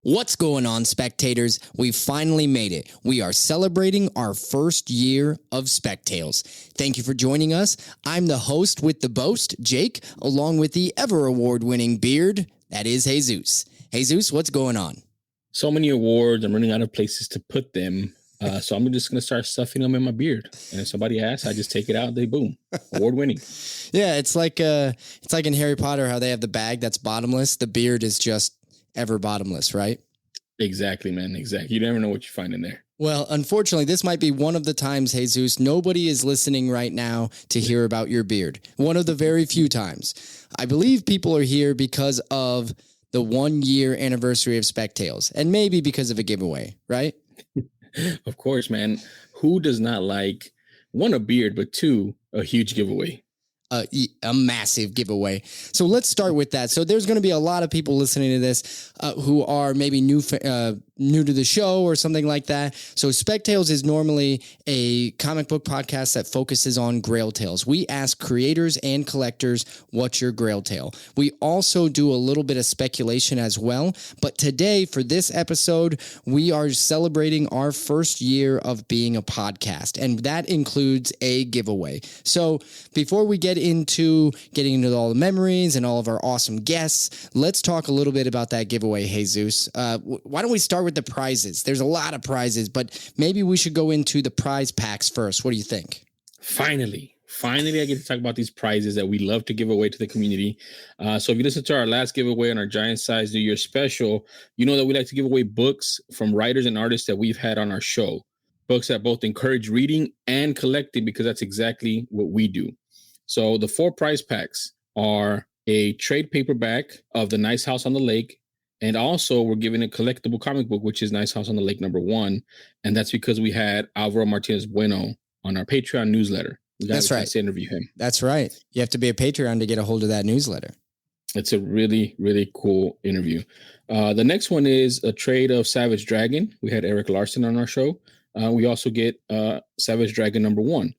What's going on, spectators? We finally made it. We are celebrating our first year of Spectales. Thank you for joining us. I'm the host with the boast, Jake, along with the ever award-winning beard, that is Jesus. Jesus, what's going on? So many awards. I'm running out of places to put them. So I'm just going to start stuffing them in my beard. And if somebody asks, I just take it out. They boom, award winning. Yeah, it's like in Harry Potter how they have the bag that's bottomless. The beard is just ever bottomless, right? Exactly, man. Exactly. You never know what you find in there. Well, unfortunately, this might be one of the times, Jesus, nobody is listening right now to hear about your beard. One of the very few times. I believe people are here because of the 1 year anniversary of Spectales, and maybe because of a giveaway, right? Of course, man. Who does not like, one, a beard, but two, a huge giveaway? A massive giveaway. So let's start with that. So there's going to be a lot of people listening to this who are maybe new to the show or something like that. So Spectales is normally a comic book podcast that focuses on grail tales. We ask creators and collectors, what's your grail tale? We also do a little bit of speculation as well. But today, for this episode, we are celebrating our first year of being a podcast, and that includes a giveaway. So before we get into getting into all the memories and all of our awesome guests, let's talk a little bit about that giveaway, Jesus. Why don't we start with the prizes? There's a lot of prizes, but maybe we should go into the prize packs first. What do you think? Finally, I get to talk about these prizes that we love to give away to the community. So if you listen to our last giveaway on our Giant Size New Year special, you know that we like to give away books from writers and artists that we've had on our show. Books that both encourage reading and collecting, because that's exactly what we do. So the 4 prize packs are a trade paperback of The Nice House on the Lake. And also we're giving a collectible comic book, which is Nice House on the Lake #1. And that's because we had Alvaro Martinez Bueno on our Patreon newsletter. We got to interview him. That's right. You have to be a Patreon to get a hold of that newsletter. It's a really, really cool interview. The next one is a trade of Savage Dragon. We had Eric Larson on our show. We also get Savage Dragon #1.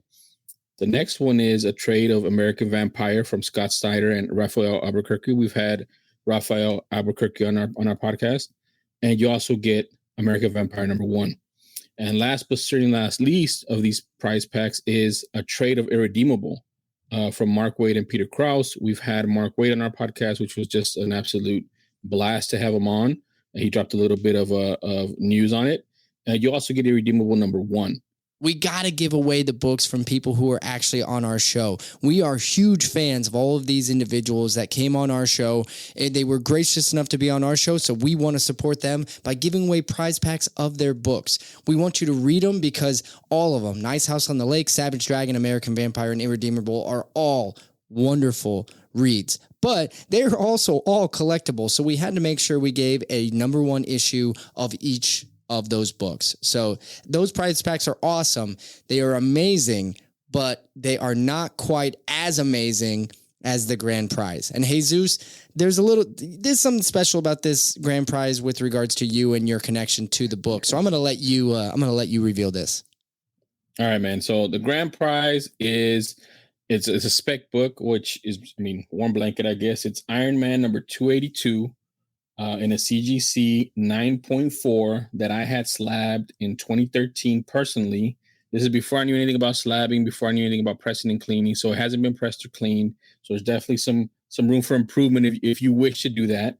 The next one is a trade of American Vampire from Scott Snyder and Raphael Albuquerque. We've had Raphael Albuquerque on our podcast. And you also get American Vampire #1. And last but certainly not least of these prize packs is a trade of Irredeemable from Mark Waid and Peter Krause. We've had Mark Waid on our podcast, which was just an absolute blast to have him on. And he dropped a little bit of news on it. And you also get Irredeemable #1. We got to give away the books from people who are actually on our show. We are huge fans of all of these individuals that came on our show. They were gracious enough to be on our show, so we want to support them by giving away prize packs of their books. We want you to read them because all of them, Nice House on the Lake, Savage Dragon, American Vampire, and Irredeemable, are all wonderful reads. But they're also all collectible, so we had to make sure we gave a #1 issue of each of those books. So those prize packs are awesome. They are amazing, but they are not quite as amazing as the grand prize. And Jesus, there's something special about this grand prize with regards to you and your connection to the book. So I'm going to let you reveal this. All right, man. So the grand prize is it's a spec book, which is, warm blanket, I guess. It's Iron Man #282. In a CGC 9.4 that I had slabbed in 2013 personally. This is before I knew anything about slabbing, before I knew anything about pressing and cleaning. So it hasn't been pressed or cleaned. So there's definitely some room for improvement if you wish to do that.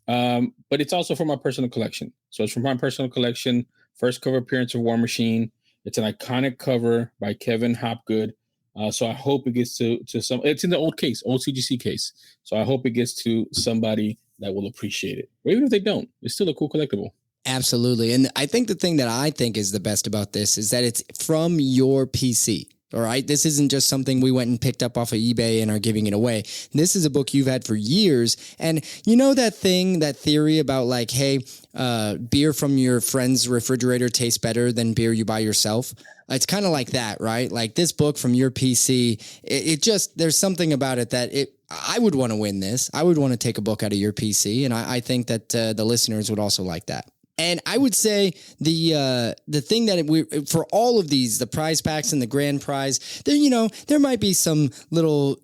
But it's also from my personal collection. So it's from my personal collection. First cover appearance of War Machine. It's an iconic cover by Kevin Hopgood. So I hope it gets to some. It's in the old CGC case. So I hope it gets to somebody that will appreciate it. Or even if they don't, it's still a cool collectible. Absolutely. And I think the thing that I think is the best about this is that it's from your PC. All right. This isn't just something we went and picked up off of eBay and are giving it away. This is a book you've had for years. And you know that theory about like, hey, beer from your friend's refrigerator tastes better than beer you buy yourself. It's kind of like that, right? Like this book from your PC, it just, there's something about it that I would want to win this. I would want to take a book out of your PC. And I think that the listeners would also like that. And I would say the thing that we for all of these, the prize packs and the grand prize, there might be some little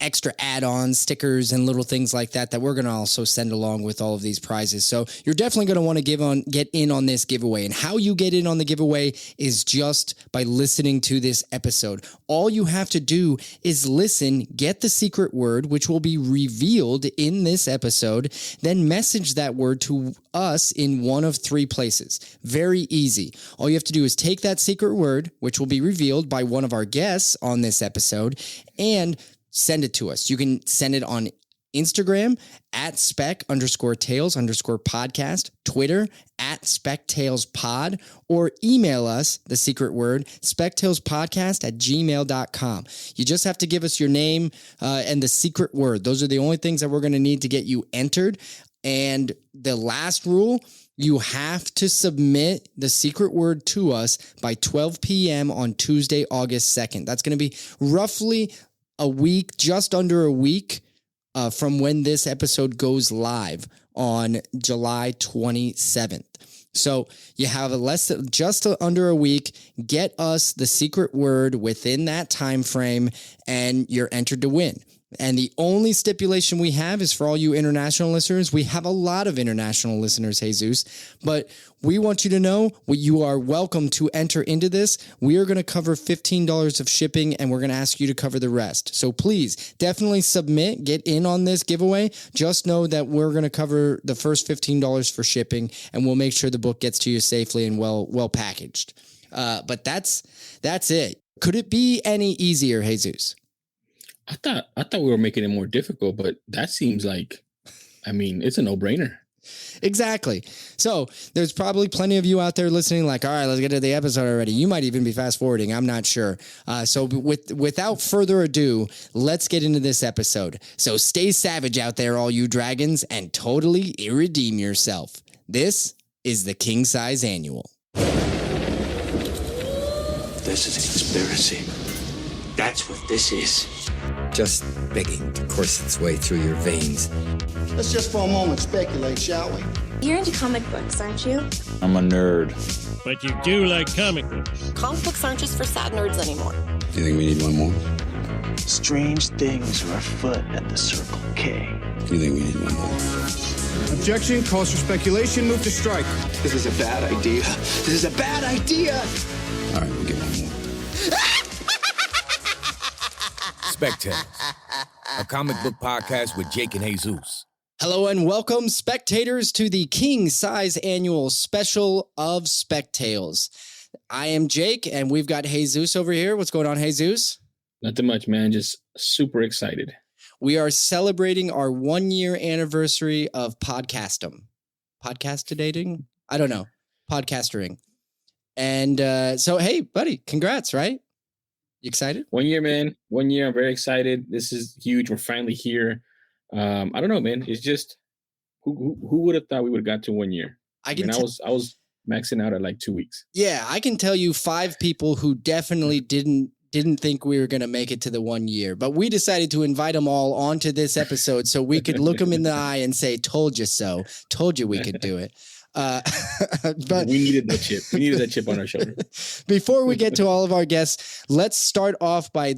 extra add-ons, stickers, and little things like that we're going to also send along with all of these prizes. So you're definitely going to want to get in on this giveaway. And how you get in on the giveaway is just by listening to this episode. All you have to do is listen, get the secret word, which will be revealed in this episode, then message that word to us in one of 3 places. Very easy. All you have to do is take that secret word, which will be revealed by one of our guests on this episode, and send it to us. You can send it on Instagram at spec_tails_podcast, Twitter at spectailspod, or email us the secret word, spectailspodcast@gmail.com. You just have to give us your name and the secret word. Those are the only things that we're going to need to get you entered. And the last rule, you have to submit the secret word to us by 12 p.m. on Tuesday, August 2nd. That's going to be roughly a week, just under a week from when this episode goes live on July 27th. So you have just under a week. Get us the secret word within that time frame, and you're entered to win. And the only stipulation we have is for all you international listeners. We have a lot of international listeners, Jesus, but we want you to know you are welcome to enter into this. We are going to cover $15 of shipping, and we're going to ask you to cover the rest. So please definitely submit, get in on this giveaway. Just know that we're going to cover the first $15 for shipping, and we'll make sure the book gets to you safely and well packaged. But that's it. Could it be any easier, Jesus? I thought we were making it more difficult, but that seems like, it's a no-brainer. Exactly. So there's probably plenty of you out there listening like, all right, let's get to the episode already. You might even be fast forwarding. I'm not sure. So without further ado, let's get into this episode. So stay savage out there, all you dragons, and totally irredeem yourself. This is the King Size Annual. This is a conspiracy. That's what this is. Just begging to course its way through your veins. Let's just for a moment speculate, shall we? You're into comic books, aren't you? I'm a nerd. But you do like comic books. Comic books aren't just for sad nerds anymore. Do you think we need one more? Strange things are afoot at the Circle K. Do you think we need one more? Objection, calls for speculation, move to strike. This is a bad idea. This is a bad idea. All right, we'll get one more. Spec Tales, a comic book podcast with Jake and Jesus. Hello and welcome, spectators, to the King Size Annual Special of Spec Tales. I am Jake, and we've got Jesus over here. What's going on, Jesus? Nothing much, man. Just super excited. We are celebrating our 1-year anniversary of Podcastum. Podcastating? I don't know. Podcastering. And so, hey, buddy, congrats, right? You excited? 1 year, man. 1 year. I'm very excited. This is huge. We're finally here. I don't know, man. It's just who would have thought we would have got to 1 year? I was maxing out at like 2 weeks. Yeah, I can tell you 5 people who definitely didn't think we were going to make it to the 1 year, but we decided to invite them all onto this episode so we could look them in the eye and say, "Told you so. Told you we could do it." But we needed that chip. We needed that chip on our shoulder. Before we get to all of our guests, let's start off by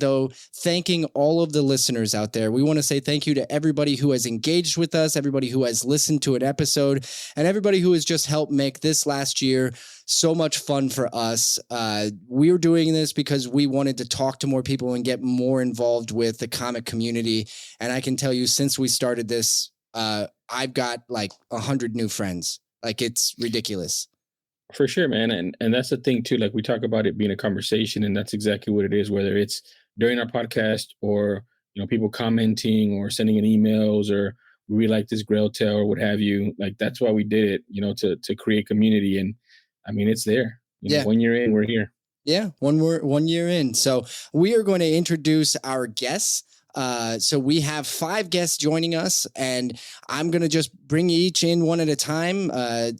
thanking all of the listeners out there. We want to say thank you to everybody who has engaged with us, everybody who has listened to an episode, and everybody who has just helped make this last year so much fun for us. We're doing this because we wanted to talk to more people and get more involved with the comic community. And I can tell you, since we started this, I've got like 100 new friends. Like, it's ridiculous. For sure, man. And that's the thing too. Like, we talk about it being a conversation, and that's exactly what it is, whether it's during our podcast or, people commenting or sending in emails or we really like this grail tale or what have you. Like, that's why we did it, to create community. And it's there. 1 year in, we're here. Yeah. 1 year in. So we are going to introduce our guests. So we have 5 guests joining us, and I'm going to just bring each in one at a time.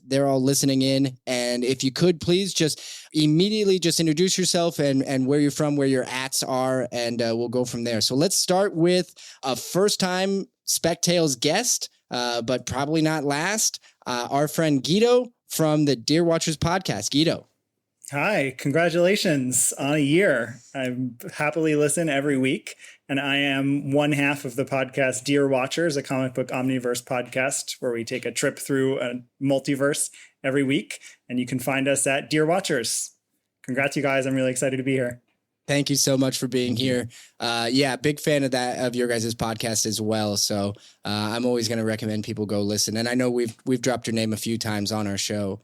They're all listening in. And if you could, please just immediately just introduce yourself and where you're from, where your ats are, and we'll go from there. So let's start with a first-time Spec Tales guest, but probably not last, our friend Guido from the Deer Watchers podcast. Guido. Hi, congratulations on a year. I happily listen every week, and I am one half of the podcast Deer Watchers, a comic book omniverse podcast where we take a trip through a multiverse every week, and you can find us at Deer Watchers. Congrats, you guys. I'm really excited to be here. Thank you so much for being here. Big fan of your guys' podcast as well. So I'm always going to recommend people go listen. And I know we've dropped your name a few times on our show.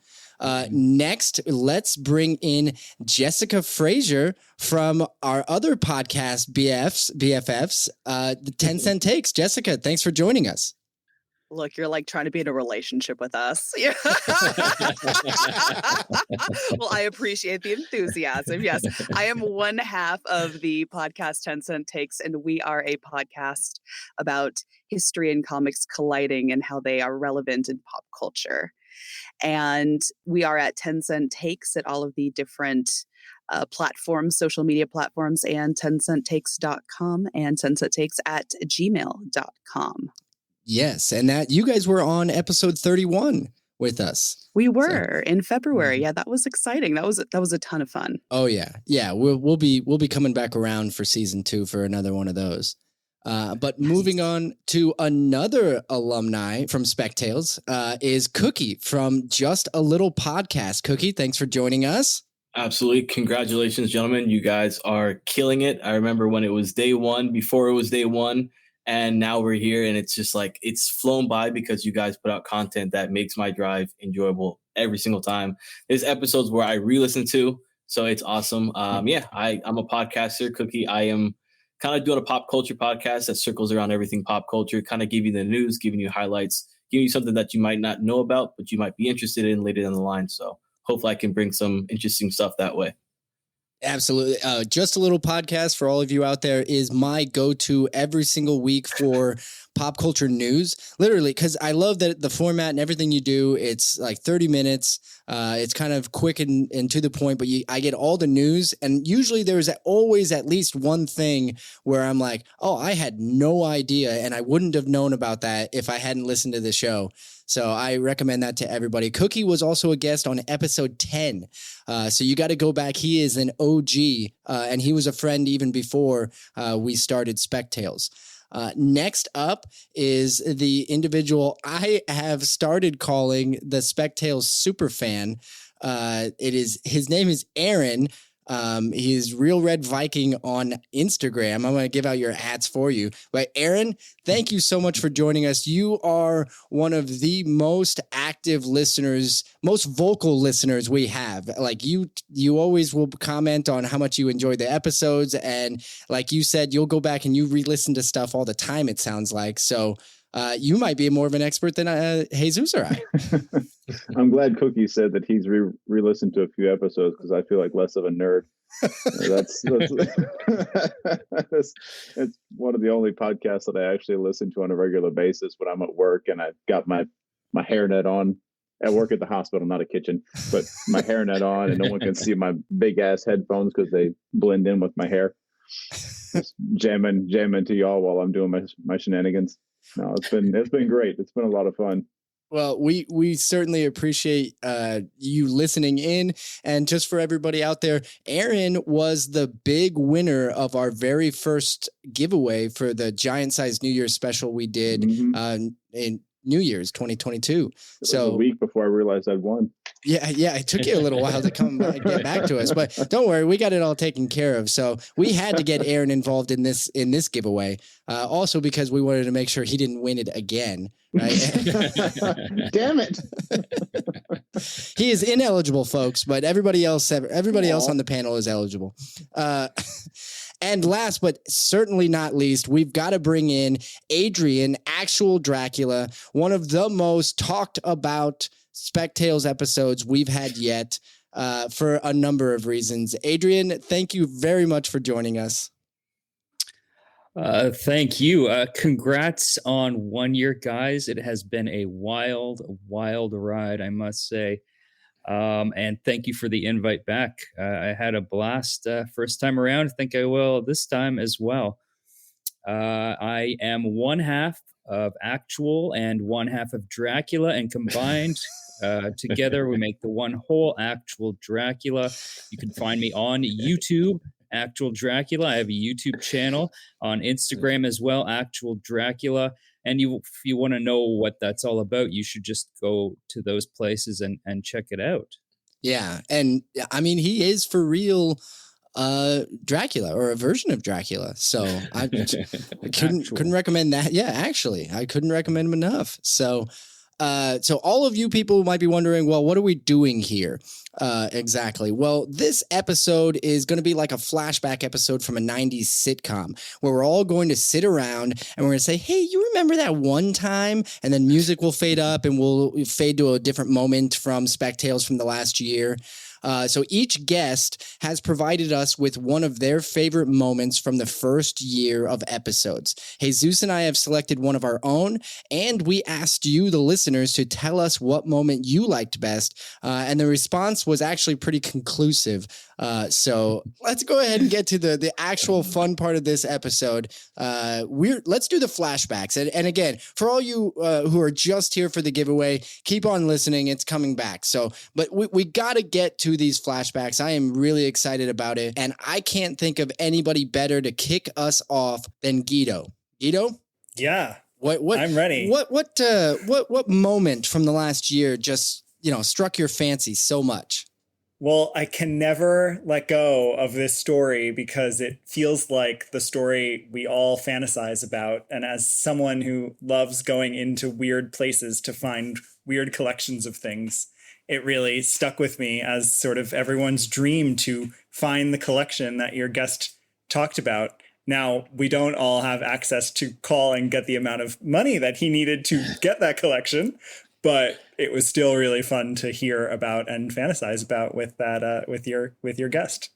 Next, let's bring in Jessica Frazier from our other podcast, BFFs, the 10 Cent Takes. Jessica, thanks for joining us. Look, you're like trying to be in a relationship with us. Well, I appreciate the enthusiasm. Yes, I am one half of the podcast 10 Cent Takes, and we are a podcast about history and comics colliding and how they are relevant in pop culture. And we are at 10 Cent Takes at all of the different platforms, social media platforms, and 10centtakes.com and 10centtakes@gmail.com. Yes, and that you guys were on episode 31 with us. We were in February. Yeah, that was exciting. That was a ton of fun. Oh yeah. We'll be coming back around for season 2 for another one of those. But moving on to another alumni from Spec Tales is Cookie from Just a Little Podcast. Cookie, thanks for joining us. Absolutely. Congratulations, gentlemen. You guys are killing it. I remember when it was day one, before it was day one, and now we're here, and it's just like it's flown by because you guys put out content that makes my drive enjoyable every single time. There's episodes where I re-listen to, so it's awesome. I'm a podcaster, Cookie. I am kind of doing a pop culture podcast that circles around everything pop culture, kind of giving you the news, giving you highlights, giving you something that you might not know about, but you might be interested in later down the line. So hopefully I can bring some interesting stuff that way. Absolutely. Just a Little Podcast for all of you out there is my go-to every single week for pop culture news, literally, because I love that the format and everything you do. It's like 30 minutes. It's kind of quick and to the point, but I get all the news, and usually there's always at least one thing where I'm like, oh, I had no idea, and I wouldn't have known about that if I hadn't listened to the show. So I recommend that to everybody. Cookie was also a guest on episode 10. So you got to go back. He is an OG, and he was a friend even before we started Spec Tales. Next up is the individual I have started calling the Spec Tales super fan. His name is Aaron. He's Real Red Viking on Instagram. I'm going to give out your ats for you. But Aaron, thank you so much for joining us. You are one of the most active listeners, most vocal listeners we have. Like you always will comment on how much you enjoy the episodes. And like you said, you'll go back and you re-listen to stuff all the time, it sounds like. So you might be more of an expert than Jesus or I. I'm glad Cookie said that he's re-listened to a few episodes because I feel like less of a nerd. That's it's one of the only podcasts that I actually listen to on a regular basis when I'm at work and I've got my hairnet on. I work at the hospital, not a kitchen, but my hairnet on and no one can see my big ass headphones because they blend in with my hair. Just jamming to y'all while I'm doing my shenanigans. No, it's been great. It's been a lot of fun. Well, we certainly appreciate you listening in. And just for everybody out there, Aaron was the big winner of our very first giveaway for the giant size New Year's special we did in New Year's 2022. It was a week before I realized I'd won. Yeah. It took you a little while to come get back to us, but don't worry, we got it all taken care of. So we had to get Aaron involved in this giveaway, also because we wanted to make sure he didn't win it again. Right? Damn it! He is ineligible, folks, but everybody else on the panel is eligible. And last but certainly not least, we've got to bring in Adrian, actual Dracula, one of the most talked about Spec Tales episodes we've had yet, for a number of reasons. Adrian, thank you very much for joining us. Thank you. Congrats on 1 year, guys. It has been a wild ride, I must say. And thank you for the invite back. I had a blast first time around. I think I will this time as well. I am one half of actual and one half of Dracula, and combined Together, we make the one whole Actual Dracula. You can find me on YouTube, Actual Dracula. I have a YouTube channel, on Instagram as well, Actual Dracula. And if you want to know what that's all about, you should just go to those places and check it out. Yeah. And I mean, he is for real Dracula, or a version of Dracula. So I couldn't recommend that. Yeah, actually, I couldn't recommend him enough. So all of you people might be wondering, well, what are we doing here? Exactly. Well, this episode is going to be like a flashback episode from a 90s sitcom where we're all going to sit around and we're going to say, hey, you remember that one time? And then music will fade up and we'll fade to a different moment from Spec Tales from the last year. So each guest has provided us with one of their favorite moments from the first year of episodes. Jesus and I have selected one of our own, and we asked you, the listeners, to tell us what moment you liked best. And the response was actually pretty conclusive. So let's go ahead and get to the actual fun part of this episode. Let's do the flashbacks. And again, for all you who are just here for the giveaway, keep on listening. It's coming back. So, but we got to get to these flashbacks. I am really excited about it. And I can't think of anybody better to kick us off than Guido. Guido? Yeah. What I'm ready. What moment from the last year just, struck your fancy so much? Well, I can never let go of this story because it feels like the story we all fantasize about. And as someone who loves going into weird places to find weird collections of things, it really stuck with me as sort of everyone's dream to find the collection that your guest talked about. Now, we don't all have access to call and get the amount of money that he needed to get that collection, but it was still really fun to hear about and fantasize about with that with your guest.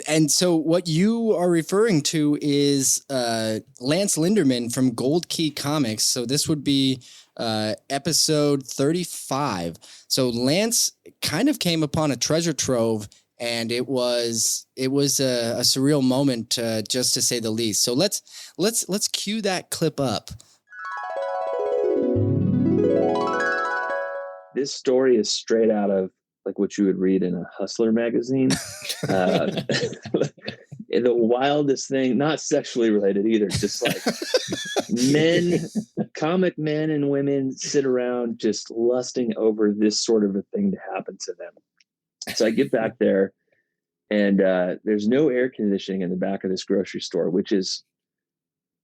And so what you are referring to is Lance Linderman from Gold Key Comics. So this would be episode 35. So Lance kind of came upon a treasure trove, and it was a surreal moment, just to say the least. So let's cue that clip up. This story is straight out of like what you would read in a Hustler magazine. The wildest thing, not sexually related either, just like comic men and women sit around just lusting over this sort of a thing to happen to them. So I get back there and there's no air conditioning in the back of this grocery store, which is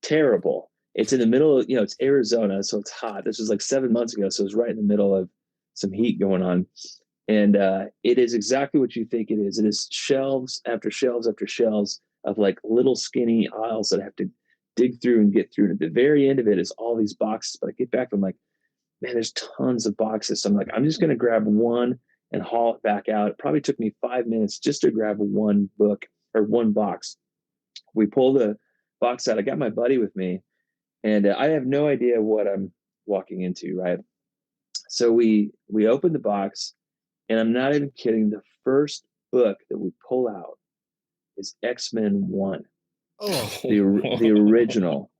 terrible. It's in the middle of, it's Arizona, so it's hot. This was like 7 months ago, so it's right in the middle of some heat going on. And it is exactly what you think it is. It is shelves after shelves after shelves of like little skinny aisles that I have to dig through and get through. And at the very end of it is all these boxes. But I get back, I'm like, man, there's tons of boxes. So I'm like, I'm just going to grab one and haul it back out. It probably took me 5 minutes just to grab one book or one box. We pull the box out. I got my buddy with me, and I have no idea what I'm walking into, right? So we open the box, and I'm not even kidding. The first book that we pull out is X-Men 1, the original.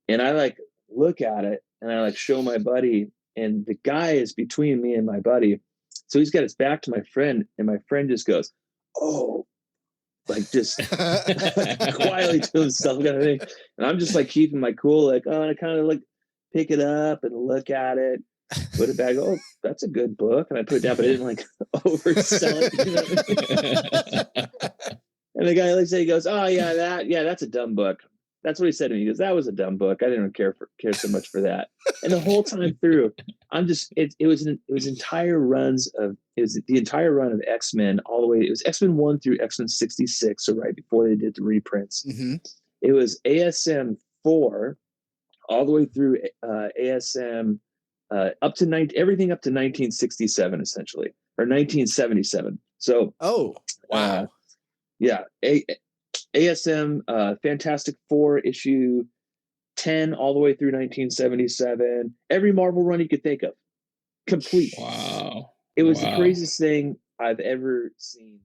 And I like look at it, and I like show my buddy, and the guy is between me and my buddy. So he's got his back to my friend, and my friend just goes, "Oh," like just quietly to himself, kind of thing. And I'm just like keeping my cool, like, oh, and I kind of like pick it up and look at it. Put it back. Oh, that's a good book. And I put it down, but I didn't like oversell it. You know? And the guy he goes, "Oh yeah, that's a dumb book." That's what he said to me. He goes, "That was a dumb book. I didn't care so much for that." And the whole time through, I'm just it was the entire run of X-Men all the way. It was X-Men 1 through X-Men 66, so right before they did the reprints. Mm-hmm. It was ASM 4 all the way through ASM. Up to everything up to 1967, essentially, or 1977. So, wow, yeah, ASM Fantastic Four issue 10 all the way through 1977. Every Marvel run you could think of, complete. Wow, it was the craziest thing I've ever seen.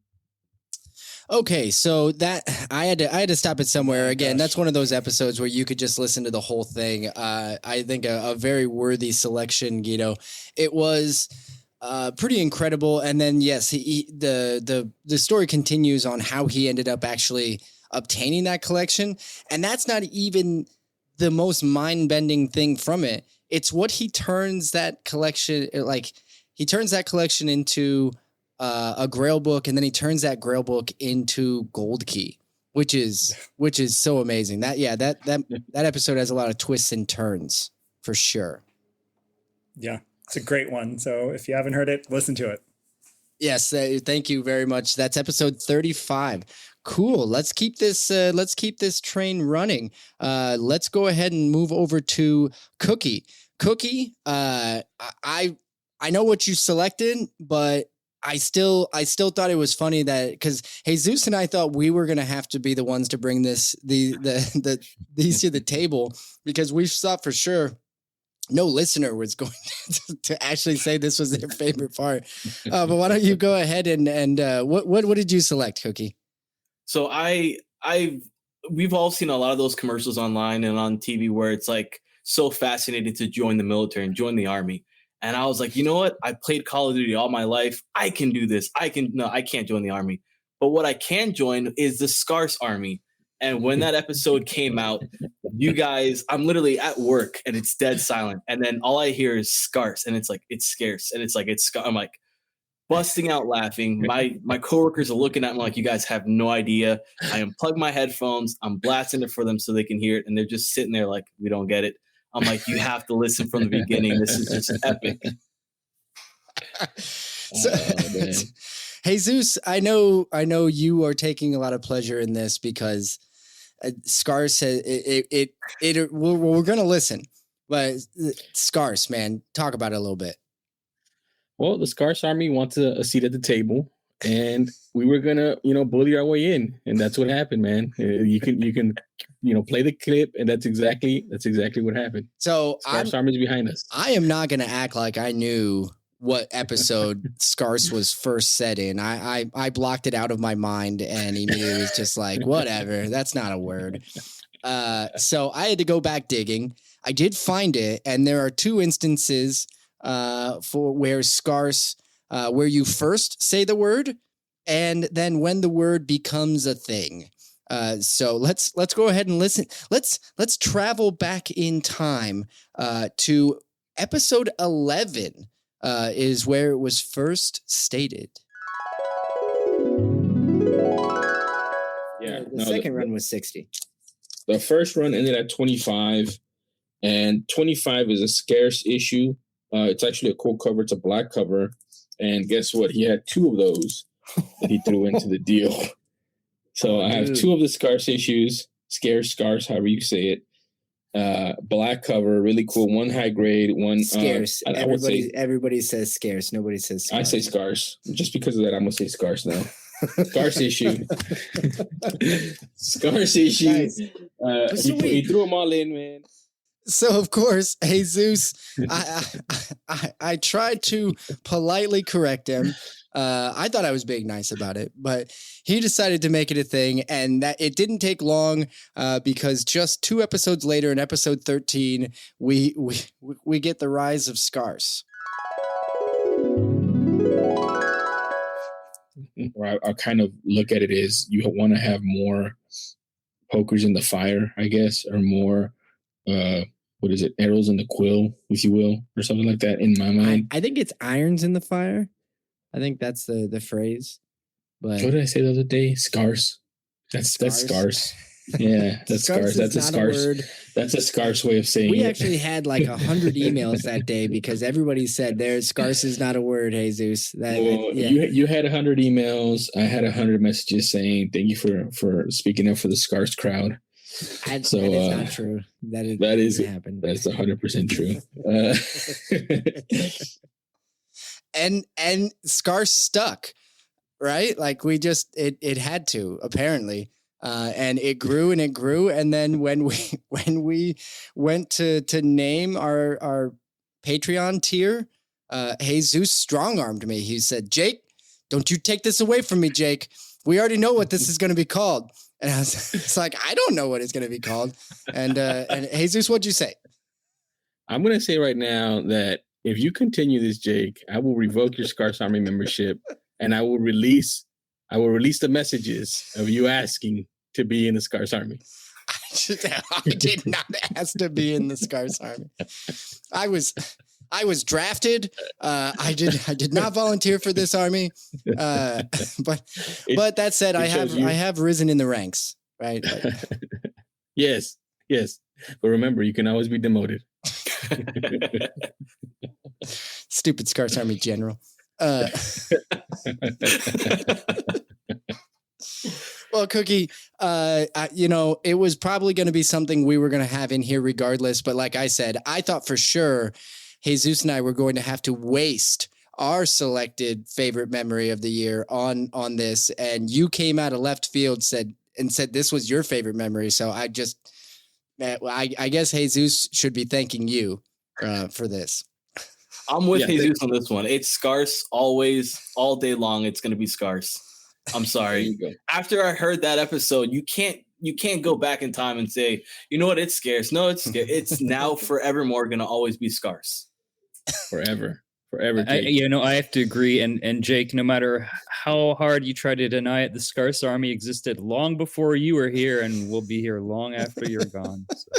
Okay, so that I had to stop it somewhere. Again, that's one of those episodes where you could just listen to the whole thing. I think a very worthy selection, Guido. It was pretty incredible. And then yes, the story continues on how he ended up actually obtaining that collection, and that's not even the most mind-bending thing from it. It's what he turns that collection into a grail book, and then he turns that grail book into gold key, which is so amazing. That episode has a lot of twists and turns for sure. Yeah, it's a great one. So if you haven't heard it, listen to it. Yes, thank you very much. That's episode 35. Cool. Let's keep this train running. Let's go ahead and move over to Cookie. Cookie, I know what you selected, but I still thought it was funny that because Jesus and I thought we were gonna have to be the ones to bring these to the table, because we thought for sure no listener was going to actually say this was their favorite part. But why don't you go ahead and what did you select, Cookie? So we've all seen a lot of those commercials online and on TV where it's like so fascinating to join the military and join the army. And I was like, you know what? I played Call of Duty all my life. I can do this. I can't join the army. But what I can join is the Scarce Army. And when that episode came out, you guys, I'm literally at work and it's dead silent. And then all I hear is Scarce, and it's like, it's scarce. And it's like, I'm like busting out laughing. My coworkers are looking at me like, you guys have no idea. I unplug my headphones. I'm blasting it for them so they can hear it. And they're just sitting there like, we don't get it. I'm like, you have to listen from the beginning. This is just epic. So, Jesus, I know you are taking a lot of pleasure in this because Scarce says we're going to listen, but Scarce, man, talk about it a little bit. Well, the Scarce Army wants a seat at the table, and we were gonna, bully our way in, and that's what happened, man. You can play the clip, and that's exactly what happened. So Scarce Army's behind us. I am not gonna act like I knew what episode Scarce was first set in. I blocked it out of my mind and immediately was just like, whatever, that's not a word. So I had to go back digging. I did find it, and there are two instances for where Scarce, where you first say the word, and then when the word becomes a thing. So let's go ahead and listen. Let's travel back in time to episode 11. Is where it was first stated. Yeah, the second run was 60. The first run ended at 25, and 25 is a scarce issue. It's actually a cool cover. It's a black cover, and guess what? He had two of those that he threw into the deal. So I have two of the scarce issues, scarce, however you say it. Black cover, really cool. One high grade, one scarce. Everybody says scarce. Nobody says scarce. I say scarce. Just because of that, I'm gonna say scarce now. Scarce issue. Scarce issue. Nice. He threw them all in, man. So of course, Jesus, I tried to politely correct him. I thought I was being nice about it, but he decided to make it a thing, and that it didn't take long because just 2 episodes later, in episode 13, we get the rise of Scarce. Or I kind of look at it as you want to have more pokers in the fire, I guess, or more arrows in the quill, if you will, or something like that in my mind. I think it's irons in the fire. I think that's the phrase. But what did I say the other day? Scarce. That's scarce. Yeah, that's scarce. That's a scarce. That's a scarce way of saying it. We actually had like 100 emails that day because everybody said scarce is not a word, Jesus. You had 100 emails. I had 100 messages saying thank you for speaking up for the scarce crowd. That is not true. That is happened. That's 100% true. And Scarce stuck, right? Like it had to, apparently. And it grew and it grew. And then when we went to name our Patreon tier, Jesus strong-armed me. He said, Jake, don't you take this away from me, Jake. We already know what this is going to be called. And it's like, I don't know what it's going to be called. And Jesus, what'd you say? I'm going to say right now that if you continue this, Jake, I will revoke your Scars Army membership, and I will release the messages of you asking to be in the Scars Army. I did not ask to be in the Scars Army. I was drafted. I did not volunteer for this army. But that said, I have risen in the ranks, right? Yes. But remember, you can always be demoted. Stupid Scars Army general. Well, Cookie, it was probably going to be something we were going to have in here regardless. But like I said, I thought for sure Jesus and I were going to have to waste our selected favorite memory of the year on this. And you came out of left field, said this was your favorite memory. So I guess Jesus should be thanking you for this. I'm with Jesus on this one. It's Scars always, all day long. It's going to be Scars. I'm sorry. After I heard that episode, you can't go back in time and say, you know what, it's scarce. No, it's scarce. It's now forevermore going to always be Scars. Forever. I have to agree. And Jake, no matter how hard you try to deny it, the Scars Army existed long before you were here and will be here long after you're gone. So.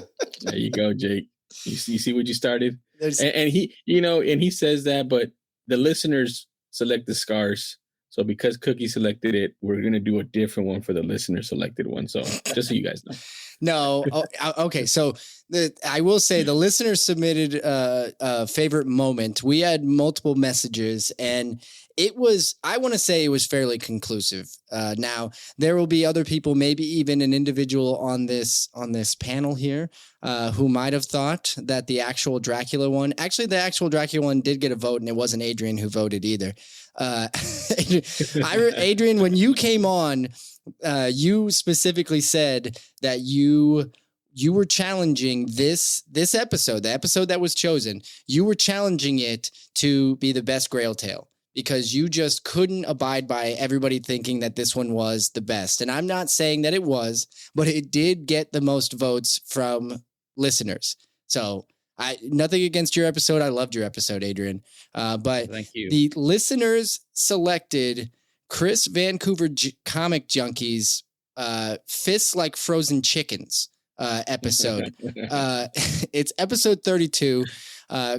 There you go, Jake. You see what you started? And he says that, but the listeners select the Scars. So because Cookie selected it, we're going to do a different one for the listener selected one. So just so you guys know. No. Okay. So I will say the listeners submitted a favorite moment. We had multiple messages and I want to say it was fairly conclusive. Now there will be other people, maybe even an individual on this panel here who might have thought that the actual Dracula one did get a vote, and it wasn't Adrian who voted either. Adrian, when you came on, you specifically said that you were challenging this episode, the episode that was chosen. You were challenging it to be the best Grail tale because you just couldn't abide by everybody thinking that this one was the best. And I'm not saying that it was, but it did get the most votes from listeners. So nothing against your episode. I loved your episode, Adrian. But thank you. The listeners selected Chris Vancouver Comic Junkies Fists Like Frozen Chickens episode. It's episode 32.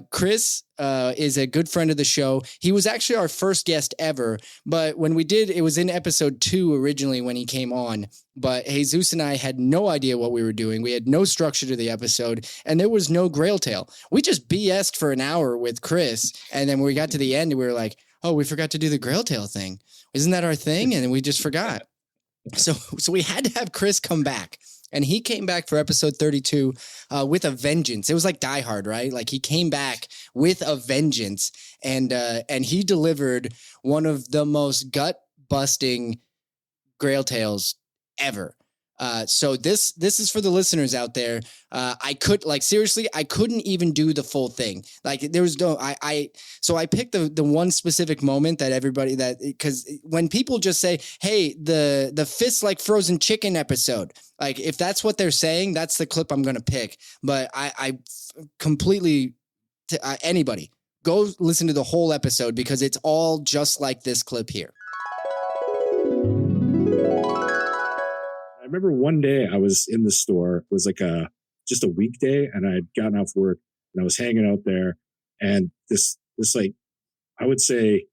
Chris is a good friend of the show. He was actually our first guest ever, but when we did, it was in episode 2 originally when he came on, but Jesus and I had no idea what we were doing. We had no structure to the episode, and there was no Grail tale. We just BS'd for an hour with Chris, and then when we got to the end, we were like, oh, we forgot to do the Grail tale thing. Isn't that our thing? And then we just forgot. So we had to have Chris come back. And he came back for episode 32 with a vengeance. It was like Die Hard, right? Like he came back with a vengeance, and he delivered one of the most gut-busting Grail tales ever. So this is for the listeners out there. I couldn't even do the full thing. Like there was no, so I picked the one specific moment that because when people just say, hey, the Fists Like Frozen Chicken episode, like if that's what they're saying, that's the clip I'm going to pick. But I completely, anybody go listen to the whole episode because it's all just like this clip here. I remember one day I was in the store. It was like just a weekday, and I had gotten off work and I was hanging out there, and this like I would say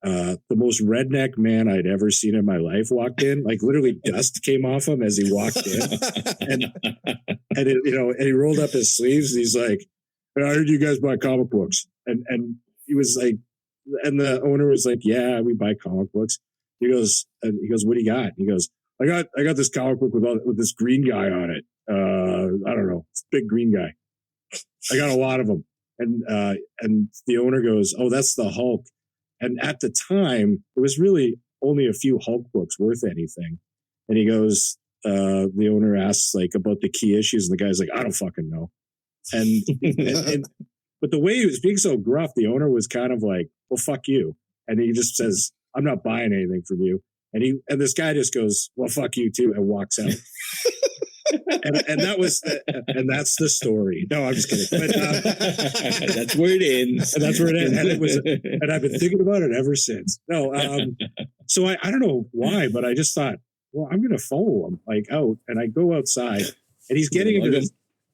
the most redneck man I'd ever seen in my life walked in. Like literally dust came off him as he walked in, and he rolled up his sleeves and he's like, "I heard you guys buy comic books," and he was like, and the owner was like, "Yeah, we buy comic books." He goes, "What do you got?" He goes, I got this comic book with this green guy on it. I don't know, it's a big green guy. I got a lot of them. And the owner goes, "Oh, that's the Hulk." And at the time, it was really only a few Hulk books worth anything. And he goes, the owner asks like about the key issues, and the guy's like, "I don't fucking know." And but the way he was being so gruff, the owner was kind of like, "Well, fuck you." And he just says, "I'm not buying anything from you." And this guy just goes, well, fuck you too, and walks out. and that's the story. No, I'm just kidding. But, that's where it ends. And that's where it ends. And I've been thinking about it ever since. No, so I don't know why, but I just thought, well, I'm going to follow him like out, and I go outside, and he's getting into this.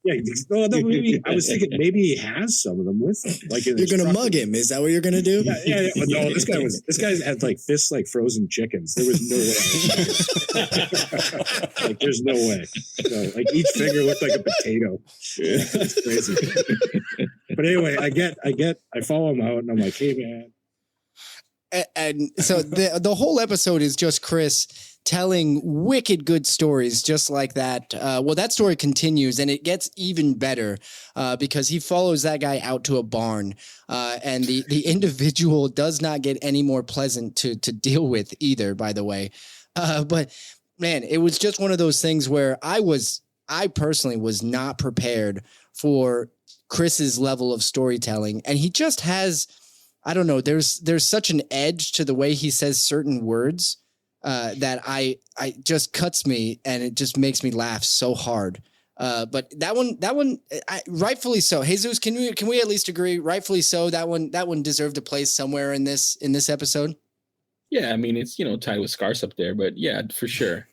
Yeah, no, maybe I was thinking maybe he has some of them with him. Like you're gonna mug him. Is that what you're gonna do? Yeah. But no, this guy had like fists like frozen chickens. There was no way. Like there's no way. So, like each finger looked like a potato. Yeah, it's crazy. But anyway, I follow him out, and I'm like, hey man. And so the whole episode is just Chris telling wicked good stories just like that. Well, that story continues, and it gets even better because he follows that guy out to a barn, and the individual does not get any more pleasant to deal with either, by the way. But man, it was just one of those things where I personally was not prepared for Chris's level of storytelling, and he just has, I don't know, there's such an edge to the way he says certain words that I just cuts me, and it just makes me laugh so hard. But that one, rightfully so. Jesus, can we at least agree? Rightfully so. That one deserved a place somewhere in this episode. Yeah, I mean it's tied with Scarce up there, but yeah, for sure.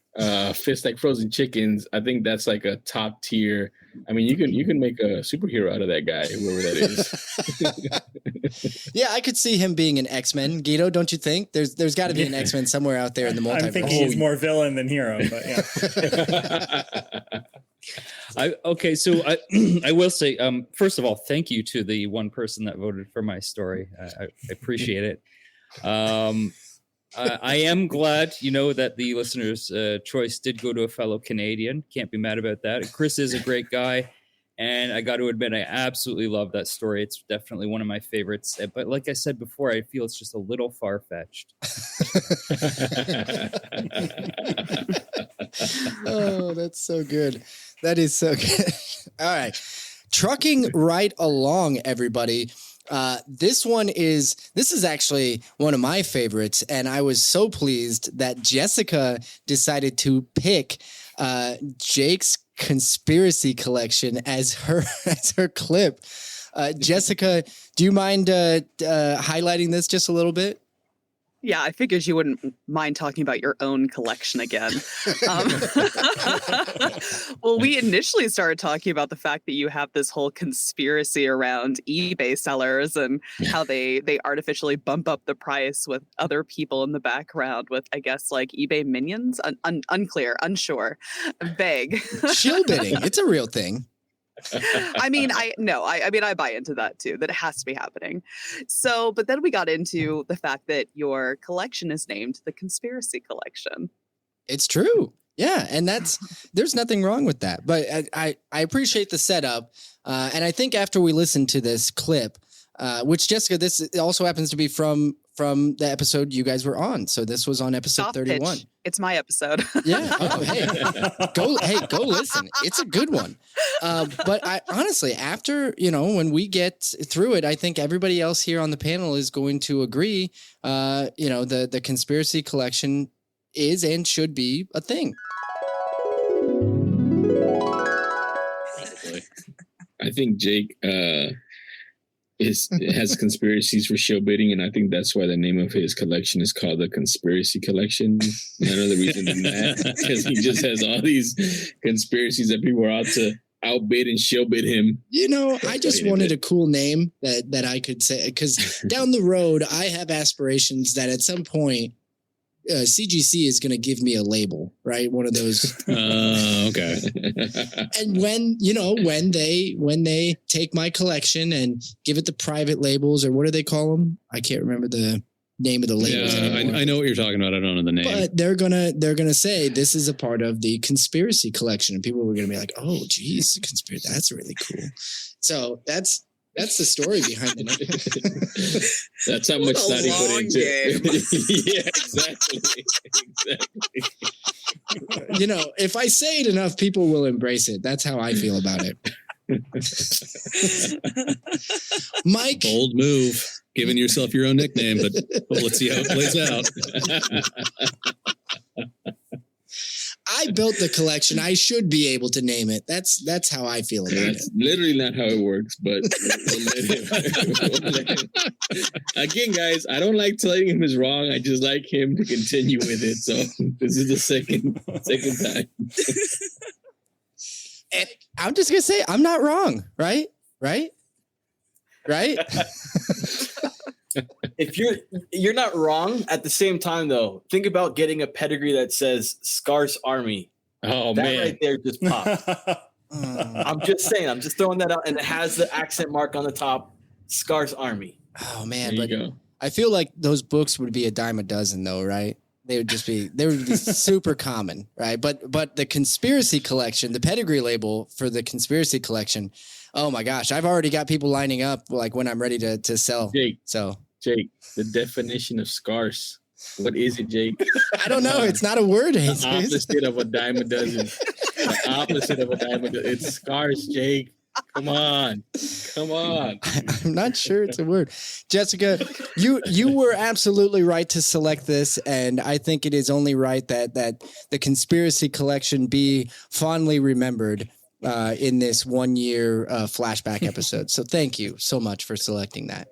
Fist like frozen chickens. I think that's like a top tier. I mean, you can make a superhero out of that guy, whoever that is. Yeah, I could see him being an X-Men. Guido, don't you think? There's got to be an X-Men somewhere out there in the multiverse. I'm thinking he's more villain than hero, but yeah. I will say, first of all, thank you to the one person that voted for my story. I appreciate it. I am glad, that the listener's choice did go to a fellow Canadian. Can't be mad about that. Chris is a great guy, and I got to admit, I absolutely love that story. It's definitely one of my favorites. But like I said before, I feel it's just a little far-fetched. Oh, that's so good. That is so good. All right. Trucking right along, everybody. This is actually one of my favorites, and I was so pleased that Jessica decided to pick Jake's conspiracy collection as her clip. Jessica, do you mind highlighting this just a little bit? Yeah, I figured you wouldn't mind talking about your own collection again. Well, we initially started talking about the fact that you have this whole conspiracy around eBay sellers and how they artificially bump up the price with other people in the background with, I guess, like eBay minions? Unclear, unsure, vague. Shill bidding. It's a real thing. I mean, I buy into that too, that it has to be happening. So, but then we got into the fact that your collection is named the Conspiracy Collection. It's true. Yeah. And there's nothing wrong with that, but I appreciate the setup. And I think after we listen to this clip, which Jessica, this also happens to be from the episode you guys were on. So this was on episode 31. Pitch. It's my episode. Yeah. Oh, go listen. It's a good one. But I honestly, after, when we get through it, I think everybody else here on the panel is going to agree, the conspiracy collection is and should be a thing. I think Jake, has conspiracies for show bidding, and I think that's why the name of his collection is called the Conspiracy Collection. None other reason than that, because he just has all these conspiracies that people are out to outbid and show bid him. I just wanted a cool name that I could say, because down the road I have aspirations that at some point CGC is going to give me a label, right? One of those. Okay. And when they take my collection and give it the private labels, or what do they call them? I can't remember the name of the labels. Yeah, I know what you're talking about. I don't know the name. But they're gonna say this is a part of the conspiracy collection, and people were gonna be like, "Oh, geez, conspiracy. That's really cool." So that's the story behind it. That's how much thought he put into it. Yeah, exactly. If I say it enough, people will embrace it. That's how I feel about it. Mike, bold move, giving yourself your own nickname, but let's see how it plays out. built the collection. I should be able to name it. That's how I feel about That's literally not how it works, but again, guys, I don't like telling him is wrong. I just like him to continue with it. So this is the second time. And I'm just gonna say I'm not wrong, right? If you're not wrong, at the same time though, think about getting a pedigree that says Scarce Army. Oh that man, right there just popped. I'm just saying, I'm just throwing that out, and it has the accent mark on the top, Scarce Army. Oh man, there but you go. I feel like those books would be a dime a dozen though, right? They would be super common, right? But the conspiracy collection, the pedigree label for the conspiracy collection, oh my gosh, I've already got people lining up like when I'm ready to sell. Jake, the definition of scarce. What is it, Jake? I don't know. It's not a word. The opposite of a dime a dozen. The opposite of a dime a dozen. It's scarce, Jake. Come on. I'm not sure it's a word. Jessica, you were absolutely right to select this, and I think it is only right that the conspiracy collection be fondly remembered in this 1 year flashback episode. So thank you so much for selecting that.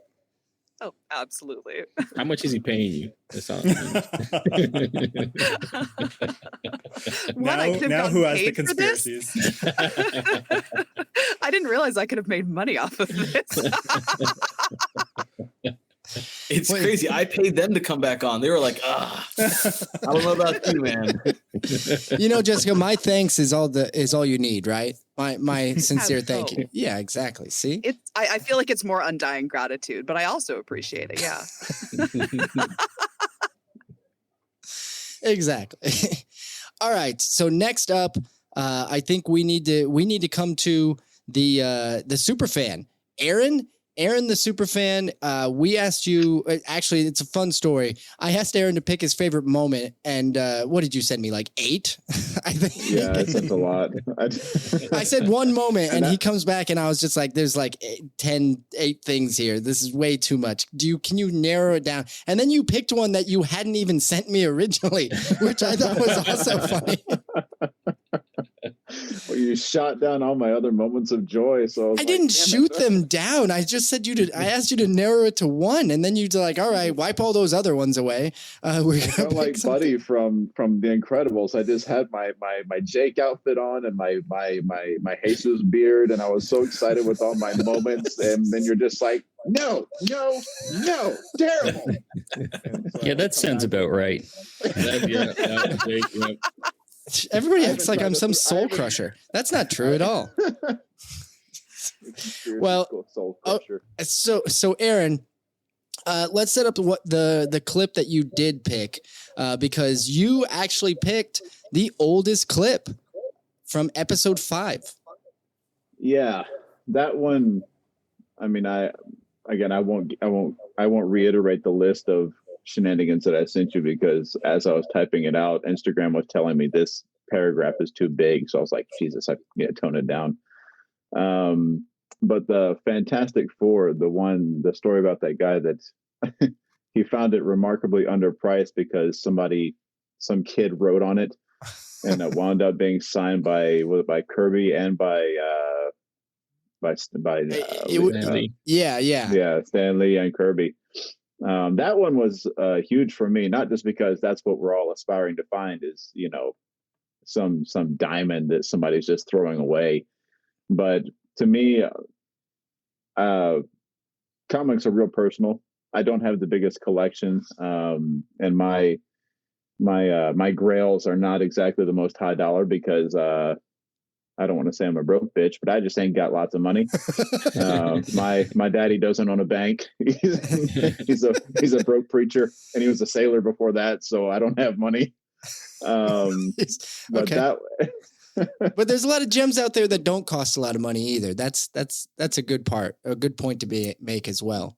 Oh, absolutely. How much is he paying you? That's all. Now who has the conspiracies? I didn't realize I could have made money off of this. It's crazy. I paid them to come back on. They were like, I don't know about you, man. You know, Jessica, my thanks is all you need, right? My sincere thank you. Yeah, exactly. See? I feel like it's more undying gratitude, but I also appreciate it. Yeah. Exactly. All right. So next up, I think we need to come to the super fan, Aaron the super fan. We asked you. Actually, it's a fun story. I asked Aaron to pick his favorite moment, and what did you send me? Like 8? I think. Yeah, I sent a lot. I said one moment, and he comes back, and I was just like, "There's like 8 things here. This is way too much. Can you narrow it down?" And then you picked one that you hadn't even sent me originally, which I thought was also funny. Well, you shot down all my other moments of joy, so I didn't shoot them down. I just said I asked you to narrow it to one, and then you're like, "All right, wipe all those other ones away." We're gonna like something. Buddy from The Incredibles. I just had my Jake outfit on and my Jesus beard, and I was so excited with all my moments. And then you're just like, no, terrible. Yeah, that sounds about right. Everybody acts like I'm some soul crusher. That's not true at all. Well, so Aaron, let's set up the clip that you did pick, because you actually picked the oldest clip from episode 5. Yeah, that one. I mean, I won't reiterate the list of shenanigans that I sent you, because as I was typing it out, Instagram was telling me this paragraph is too big. So I was like, Jesus, I need to tone it down. But the Fantastic Four, the story about that guy that he found it remarkably underpriced because some kid wrote on it, and it wound up being signed by Kirby and by Stanley. Yeah, Stan Lee and Kirby. That one was huge for me, not just because that's what we're all aspiring to find is, some diamond that somebody's just throwing away. But to me, comics are real personal. I don't have the biggest collection, and my grails are not exactly the most high dollar because I don't want to say I'm a broke bitch, but I just ain't got lots of money. My daddy doesn't own a bank. He's a broke preacher, and he was a sailor before that, so I don't have money. But but there's a lot of gems out there that don't cost a lot of money either. That's a good point to make as well.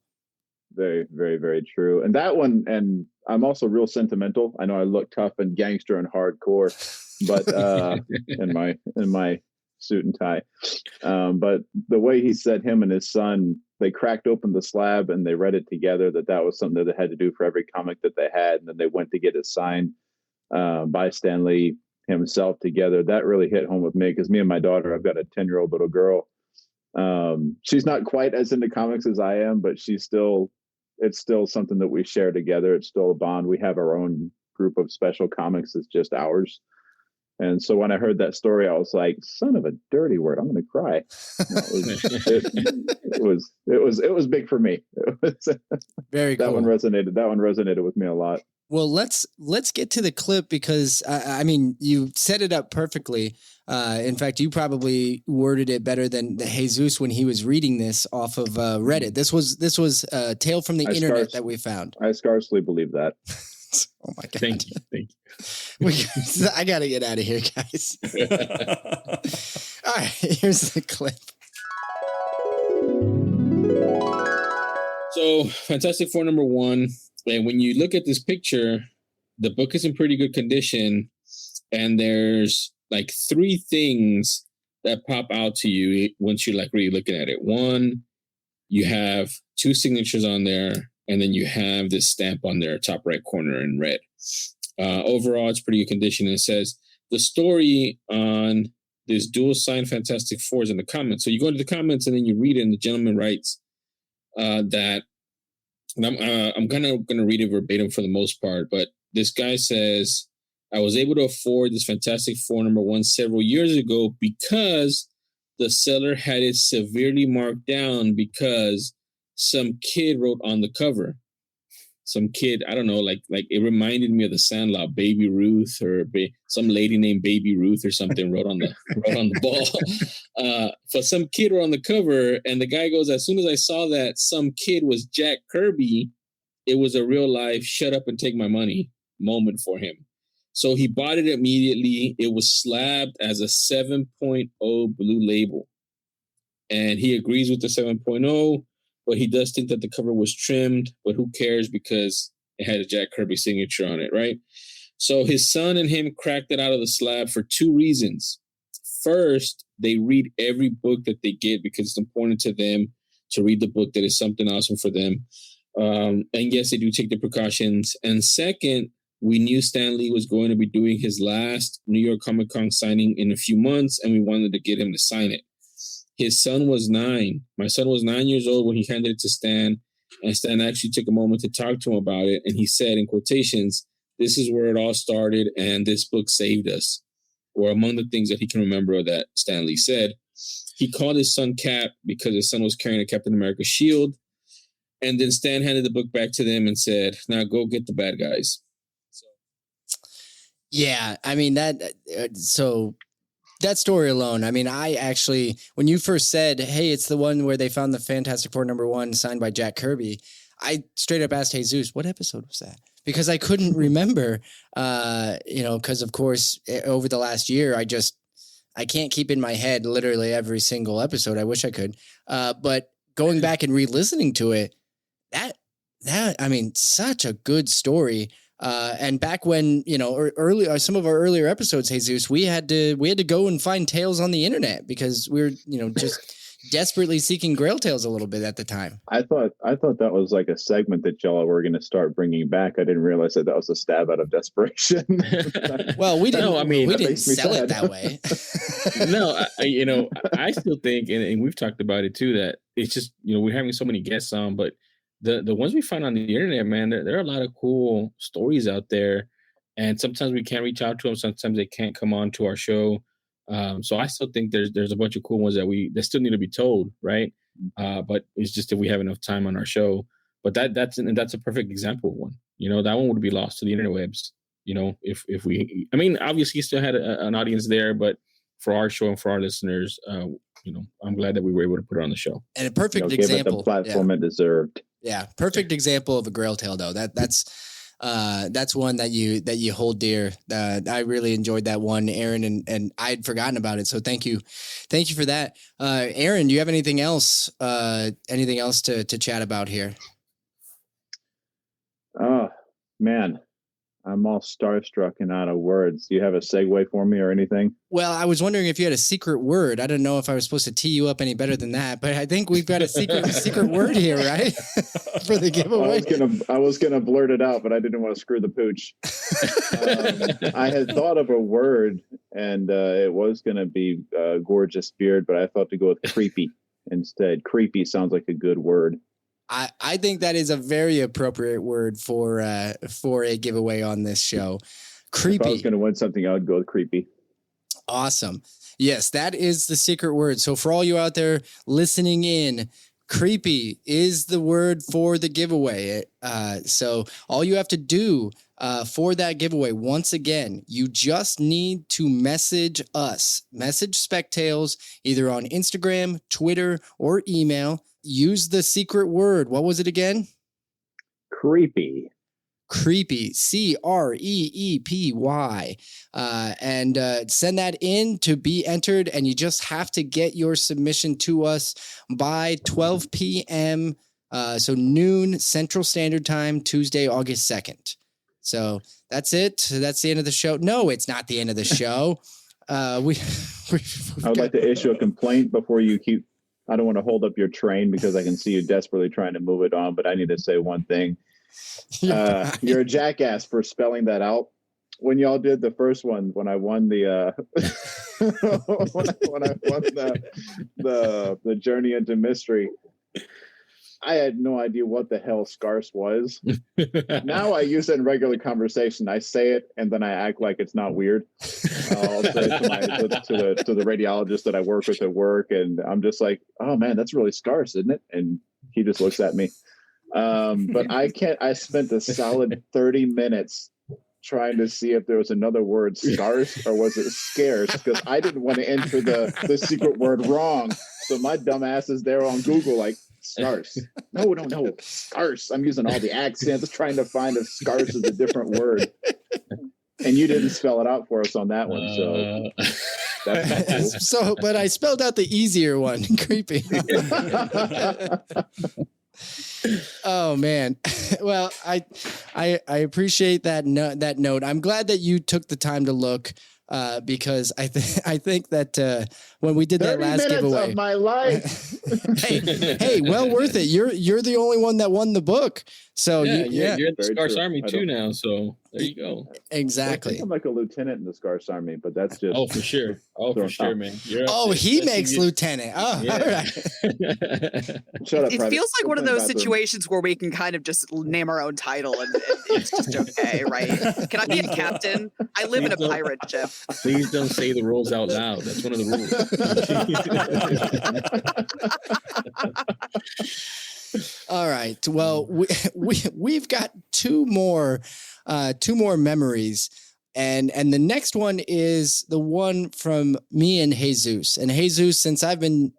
Very, very, very true. And that one, and I'm also real sentimental. I know I look tough and gangster and hardcore, but in my suit and tie. But the way he said him and his son, they cracked open the slab and they read it together, that was something that they had to do for every comic that they had. And then they went to get it signed by Stan Lee. himself together. That really hit home with me because me and my daughter, I've got a 10-year-old little girl. She's not quite as into comics as I am, but it's still something that we share together. It's still a bond. We have our own group of special comics. It's just ours. And so when I heard that story, I was like, son of a dirty word, I'm going to cry. It was big for me. Very cool. That one resonated with me a lot. Well, let's get to the clip because I mean, you set it up perfectly. In fact, you probably worded it better than Jesus when he was reading this off of Reddit. This was a tale from the internet that we found. I scarcely believe that. Oh my God. Thank you. I got to get out of here, guys. All right, here's the clip. So, Fantastic Four #1. And when you look at this picture, the book is in pretty good condition. And there's like 3 things that pop out to you once you're like really looking at it. One, you have 2 signatures on there. And then you have this stamp on their top right corner in red. Overall, it's pretty good condition. And it says the story on this dual sign Fantastic Four is in the comments. So you go into the comments and then you read it, and the gentleman writes that, and I'm kind of going to read it verbatim for the most part, but this guy says, I was able to afford this Fantastic Four #1 several years ago because the seller had it severely marked down because some kid wrote on the cover. Some kid, I don't know, like it reminded me of the Sandlot, Baby Ruth, or some lady named Baby Ruth or something wrote on the ball. But some kid wrote on the cover, and the guy goes, as soon as I saw that some kid was Jack Kirby, it was a real life shut up and take my money moment for him. So he bought it immediately. It was slabbed as a 7.0 blue label. And he agrees with the 7.0. But he does think that the cover was trimmed, but who cares because it had a Jack Kirby signature on it, right? So his son and him cracked it out of the slab for 2 reasons. First, they read every book that they get because it's important to them to read the book that is something awesome for them. And yes, they do take the precautions. And second, we knew Stan Lee was going to be doing his last New York Comic Con signing in a few months, and we wanted to get him to sign it. His son was 9. My son was 9 years old when he handed it to Stan, and Stan actually took a moment to talk to him about it. And he said, in quotations, this is where it all started, and this book saved us, or among the things that he can remember that Stan Lee said. He called his son Cap because his son was carrying a Captain America shield. And then Stan handed the book back to them and said, now go get the bad guys. Yeah, I mean, that story alone, I mean, I actually, when you first said, hey, it's the one where they found the Fantastic Four #1 signed by Jack Kirby, I straight up asked Jesus, what episode was that? Because I couldn't remember, because of course, over the last year, I can't keep in my head literally every single episode. I wish I could. But going back and re-listening to it, I mean, such a good story. And back when, early some of our earlier episodes, Jesus, we had to go and find tales on the internet because we were, just desperately seeking Grail tales a little bit at the time. I thought that was like a segment that y'all were going to start bringing back. I didn't realize that was a stab out of desperation. Well, we didn't. No, I mean, we didn't sell it that way. No, I still think, and we've talked about it too, that it's just we're having so many guests on, but the ones we find on the internet, man, there are a lot of cool stories out there, and sometimes we can't reach out to them. Sometimes they can't come on to our show. So I still think there's a bunch of cool ones that still need to be told, right? But it's just that we have enough time on our show. But that's a perfect example of one. That one would be lost to the interwebs. If we, I mean, obviously you still had an audience there, but for our show and for our listeners, I'm glad that we were able to put it on the show. And a perfect give example, it the platform it deserved. Yeah, perfect example of a Grail tale, though. That's one that you hold dear. I really enjoyed that one, Aaron, and I'd forgotten about it. So thank you for that, Aaron. Do you have anything else to chat about here? Oh man, I'm all starstruck and out of words. Do you have a segue for me or anything? Well, I was wondering if you had a secret word. I don't know if I was supposed to tee you up any better than that, but I think we've got a secret word here, right? For the giveaway. I was gonna blurt it out, but I didn't want to screw the pooch. I had thought of a word, and it was gonna be gorgeous beard, but I thought to go with creepy instead. Creepy sounds like a good word. I think that is a very appropriate word for a giveaway on this show. Creepy. If I was going to win something, I would go with creepy. Awesome. Yes, that is the secret word. So for all you out there listening in, creepy is the word for the giveaway. So all you have to do for that giveaway, once again, you just need to message us, message Spectales, either on Instagram, Twitter, or email. Use the secret word. What was it again? Creepy. Creepy. CREEPY. And send that in to be entered. And you just have to get your submission to us by 12 p.m. So noon Central Standard Time, Tuesday, August 2nd. So that's it. That's the end of the show. No, it's not the end of the show. I would like to issue a complaint before you keep. I don't want to hold up your train because I can see you desperately trying to move it on, but I need to say one thing. You're a jackass for spelling that out. When y'all did the first one, when I won the when I won the journey into mystery, I had no idea what the hell scarce was. Now I use it in regular conversation. I say it and then I act like it's not weird. I'll say it to the radiologist that I work with at work, and I'm just like, "Oh man, that's really scarce, isn't it?" And he just looks at me. But I can't. I spent a solid 30 minutes trying to see if there was another word, scarce, or was it scarce? Because I didn't want to enter the secret word wrong. So my dumb ass is there on Google like, scarce. No, scarce. I'm using all the accents trying to find if scarce is a different word. And you didn't spell it out for us on that one, so that's not cool. So, but I spelled out the easier one. Creepy. Oh man. Well, I appreciate that note. I'm glad that you took the time to look. Because I think that when we did that last giveaway, of my life. hey, well worth it. You're the only one that won the book. So you're in the Scarce true. Army too now. So there you go. Exactly. I'm like a lieutenant in the Scarce Army, but that's just for sure. For sure, man. He makes lieutenant. Oh, yeah. All right. Shut up. It feels like one of those situations where we can kind of just name our own title and it's just okay, right? Can I be a captain? I live in a pirate ship. Please don't say the rules out loud. That's one of the rules. All right. Well, we've got two more memories, and the next one is the one from me and Jesus. And Jesus, since I've been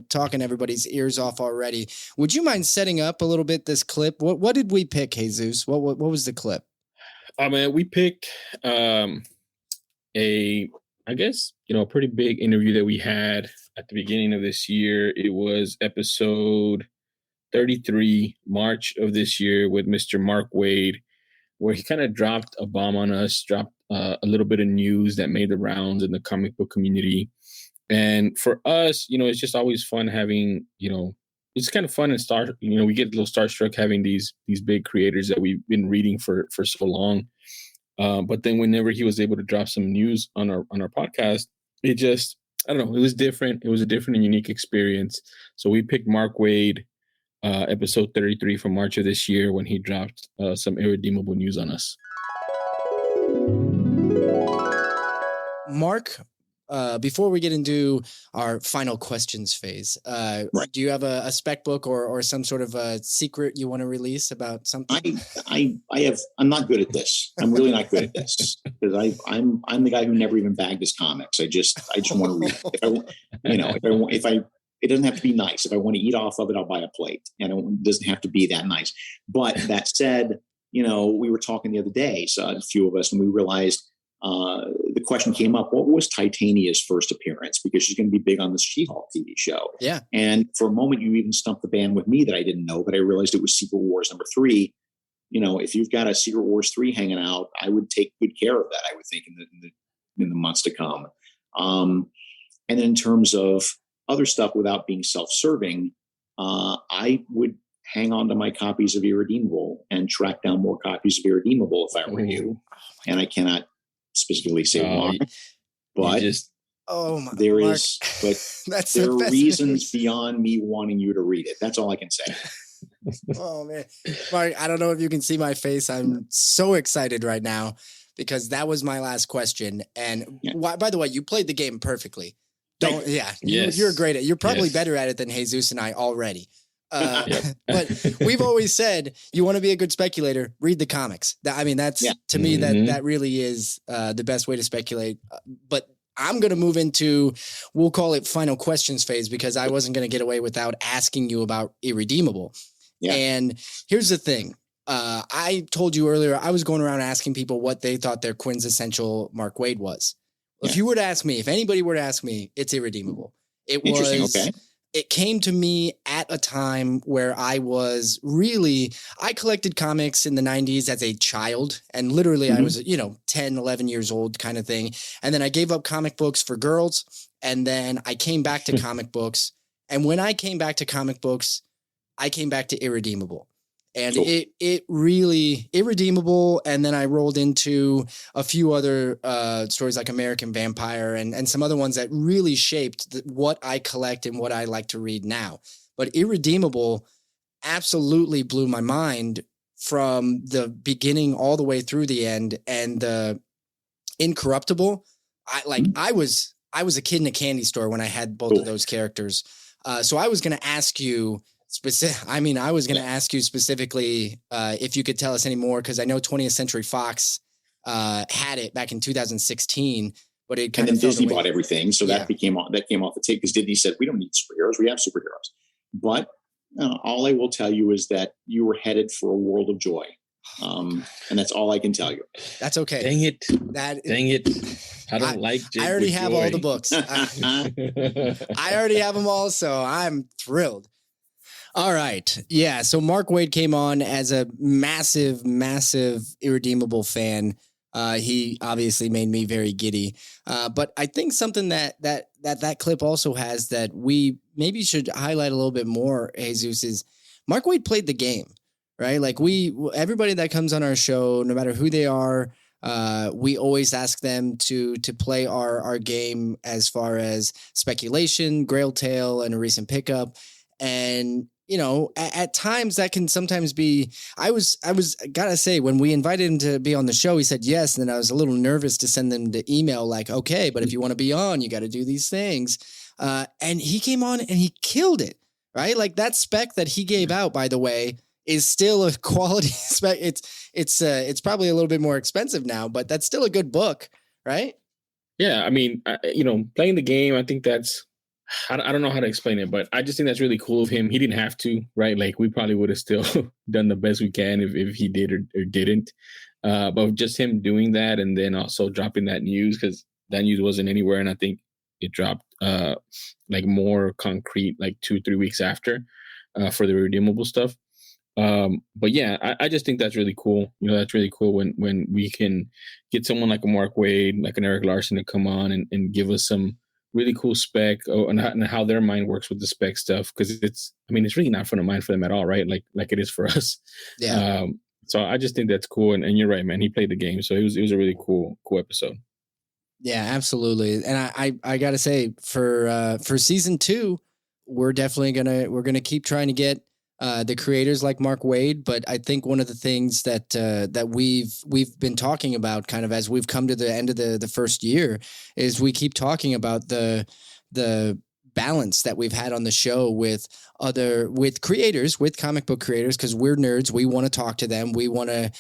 talking everybody's ears off already, would you mind setting up a little bit this clip? What did we pick, Jesus? What was the clip? We picked I guess, a pretty big interview that we had at the beginning of this year. It was episode 33, March of this year, with Mr. Mark Wade, where he kind of dropped a bomb on us, dropped a little bit of news that made the rounds in the comic book community. And for us, it's just always fun having, it's kind of fun and we get a little starstruck having these big creators that we've been reading for so long. But then whenever he was able to drop some news on our podcast, it just, I don't know, it was different. It was a different and unique experience. So we picked Mark Wade, episode 33 from March of this year, when he dropped some irredeemable news on us. Mark, before we get into our final questions phase, do you have a spec book or some sort of a secret you want to release about something? I'm not good at this. I'm really not good at this because I'm the guy who never even bagged his comics. I just want to read. It doesn't have to be nice. If I want to eat off of it, I'll buy a plate, and it doesn't have to be that nice. But that said, we were talking the other day, so a few of us, and we realized the question came up: what was Titania's first appearance? Because she's going to be big on the She-Hulk TV show. Yeah. And for a moment, you even stumped the band with me that I didn't know, but I realized it was Secret Wars #3. if you've got a Secret Wars 3 hanging out, I would take good care of that, I would think, in the months to come. And then in terms of other stuff, without being self-serving, I would hang on to my copies of Irredeemable and track down more copies of Irredeemable if I were you. And I cannot specifically say why, but there are reasons beyond me wanting you to read it. That's all I can say. Oh man, Mark, I don't know if you can see my face. I'm so excited right now because that was my last question. And by the way, you played the game perfectly. You're great at. You're probably better at it than Jesus and I already. But we've always said you want to be a good speculator, read the comics. That's to me that really is the best way to speculate. But I'm going to move into, we'll call it final questions phase, because I wasn't going to get away without asking you about Irredeemable. Yeah. And here's the thing. I told you earlier, I was going around asking people what they thought their quintessential Mark Waid was. If you were to ask me, if anybody were to ask me, it's Irredeemable. It came to me at a time where I collected comics in the 90s as a child. And literally I was, 10, 11 years old kind of thing. And then I gave up comic books for girls. And then I came back to comic books. And when I came back to comic books, I came back to Irredeemable. And it really Irredeemable. And then I rolled into a few other stories like American Vampire and some other ones that really shaped what I collect and what I like to read now. But Irredeemable absolutely blew my mind from the beginning all the way through the end. And the Incorruptible, I was a kid in a candy store when I had both of those characters. So I was going to ask you ask you specifically if you could tell us any more, because I know 20th Century Fox had it back in 2016, but it kind of Disney bought everything, so that came off the tape because Disney said we don't need superheroes, we have superheroes. But all I will tell you is that you were headed for a world of joy, and that's all I can tell you. That's okay. Dang it! I don't like Jake. I already have all the books. I already have them all, so I'm thrilled. All right. Yeah. So Mark Waid came on as a massive, massive Irredeemable fan. He obviously made me very giddy. But I think something that clip also has that we maybe should highlight a little bit more, Jesus, is Mark Waid played the game, right? Like everybody that comes on our show, no matter who they are, we always ask them to play our game as far as speculation, Grail Tale, and a recent pickup. And at times that can sometimes be, I was gotta say, when we invited him to be on the show, he said yes. And then I was a little nervous to send them the email like, okay, but if you want to be on, you got to do these things. And he came on and he killed it, right? Like that spec that he gave out, by the way, is still a quality spec. It's probably a little bit more expensive now, but that's still a good book, right? Yeah. I mean, playing the game, I think that's, I don't know how to explain it, but I just think that's really cool of him. He didn't have to, right? Like we probably would have still done the best we can if he did or didn't. But just him doing that and then also dropping that news, because that news wasn't anywhere. And I think it dropped like more concrete, like 2-3 weeks after for the Irredeemable stuff. But yeah, I just think that's really cool. That's really cool when we can get someone like a Mark Waid, like an Eric Larson to come on and give us some really cool spec and how their mind works with the spec stuff, because it's really not front of mind for them at all, right? Like it is for us. Yeah. So I just think that's cool, and you're right, man. He played the game, so it was a really cool episode. Yeah, absolutely. And I gotta say, for season 2, we're definitely gonna keep trying to get the creators like Mark Waid. But I think one of the things that we've been talking about kind of as we've come to the end of the first year is we keep talking about the balance that we've had on the show with creators, with comic book creators, because we're nerds. We want to talk to them. We want to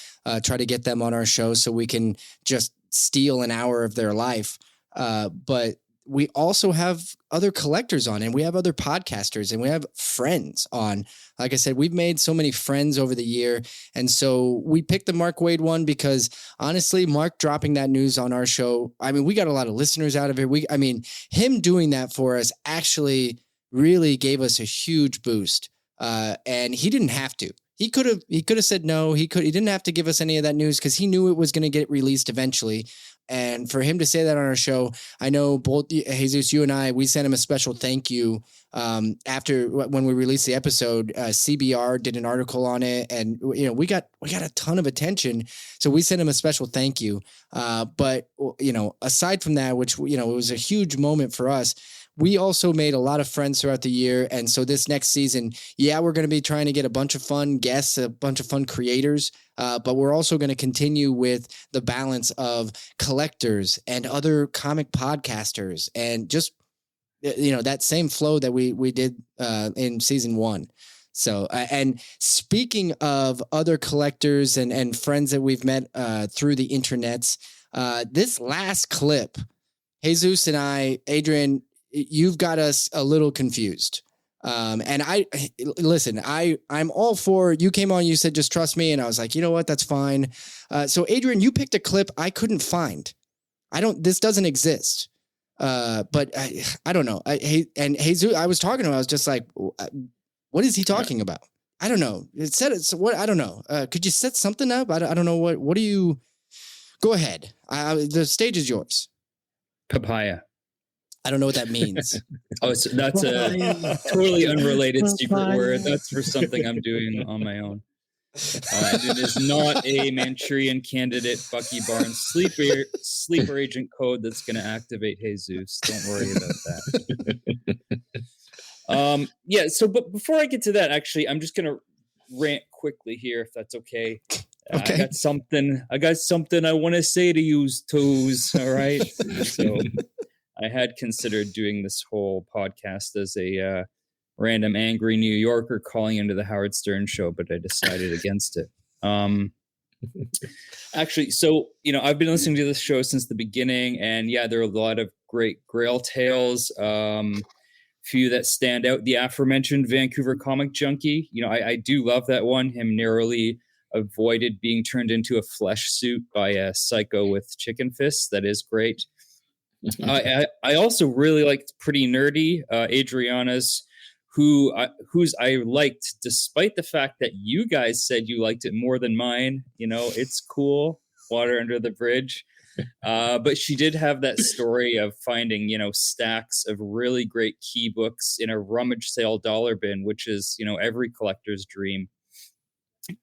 try to get them on our show so we can just steal an hour of their life. But we also have other collectors on, and we have other podcasters, and we have friends on. Like I said, we've made so many friends over the year. And so we picked the Mark Waid one because honestly, Mark dropping that news on our show, we got a lot of listeners out of it. Him doing that for us actually really gave us a huge boost. And he didn't have to. He could have said no. He didn't have to give us any of that news because he knew it was going to get released eventually. And for him to say that on our show, I know both Jesus, you and I, we sent him a special thank you after when we released the episode. CBR did an article on it, and we got a ton of attention. So we sent him a special thank you. But aside from that, which it was a huge moment for us. We also made a lot of friends throughout the year. And so this next season, we're going to be trying to get a bunch of fun guests, a bunch of fun creators, but we're also going to continue with the balance of collectors and other comic podcasters and just, that same flow that we did in season 1. So, and speaking of other collectors and friends that we've met through the internets, this last clip, Jesus and I, Adrian, you've got us a little confused. And I'm all for, you came on, you said, just trust me. And I was like, you know what? That's fine. So Adrian, you picked a clip I couldn't find. This doesn't exist. But I don't know. And Jesus, I was talking to him. I was just like, what is he talking about? I don't know. It said it's what, I don't know. Could you set something up? I don't know. What do you, go ahead. The stage is yours. Papaya. I don't know what that means. So that's a totally unrelated secret word. That's for something I'm doing on my own. It is not a Manchurian Candidate Bucky Barnes sleeper agent code that's going to activate Jesus. Don't worry about that. So, but before I get to that, actually, I'm just going to rant quickly here, if that's okay. Okay. I got something I want to say to you, toes. All right. So I had considered doing this whole podcast as a random angry New Yorker calling into the Howard Stern show, but I decided against it. Actually, so, I've been listening to this show since the beginning, and there are a lot of great Grail tales. Few that stand out. The aforementioned Vancouver comic junkie. I do love that one. Him narrowly avoided being turned into a flesh suit by a psycho with chicken fists. That is great. I also really liked Pretty Nerdy, Adriana's, whose I liked, despite the fact that you guys said you liked it more than mine. It's cool, water under the bridge. But she did have that story of finding, stacks of really great key books in a rummage sale dollar bin, which is, every collector's dream.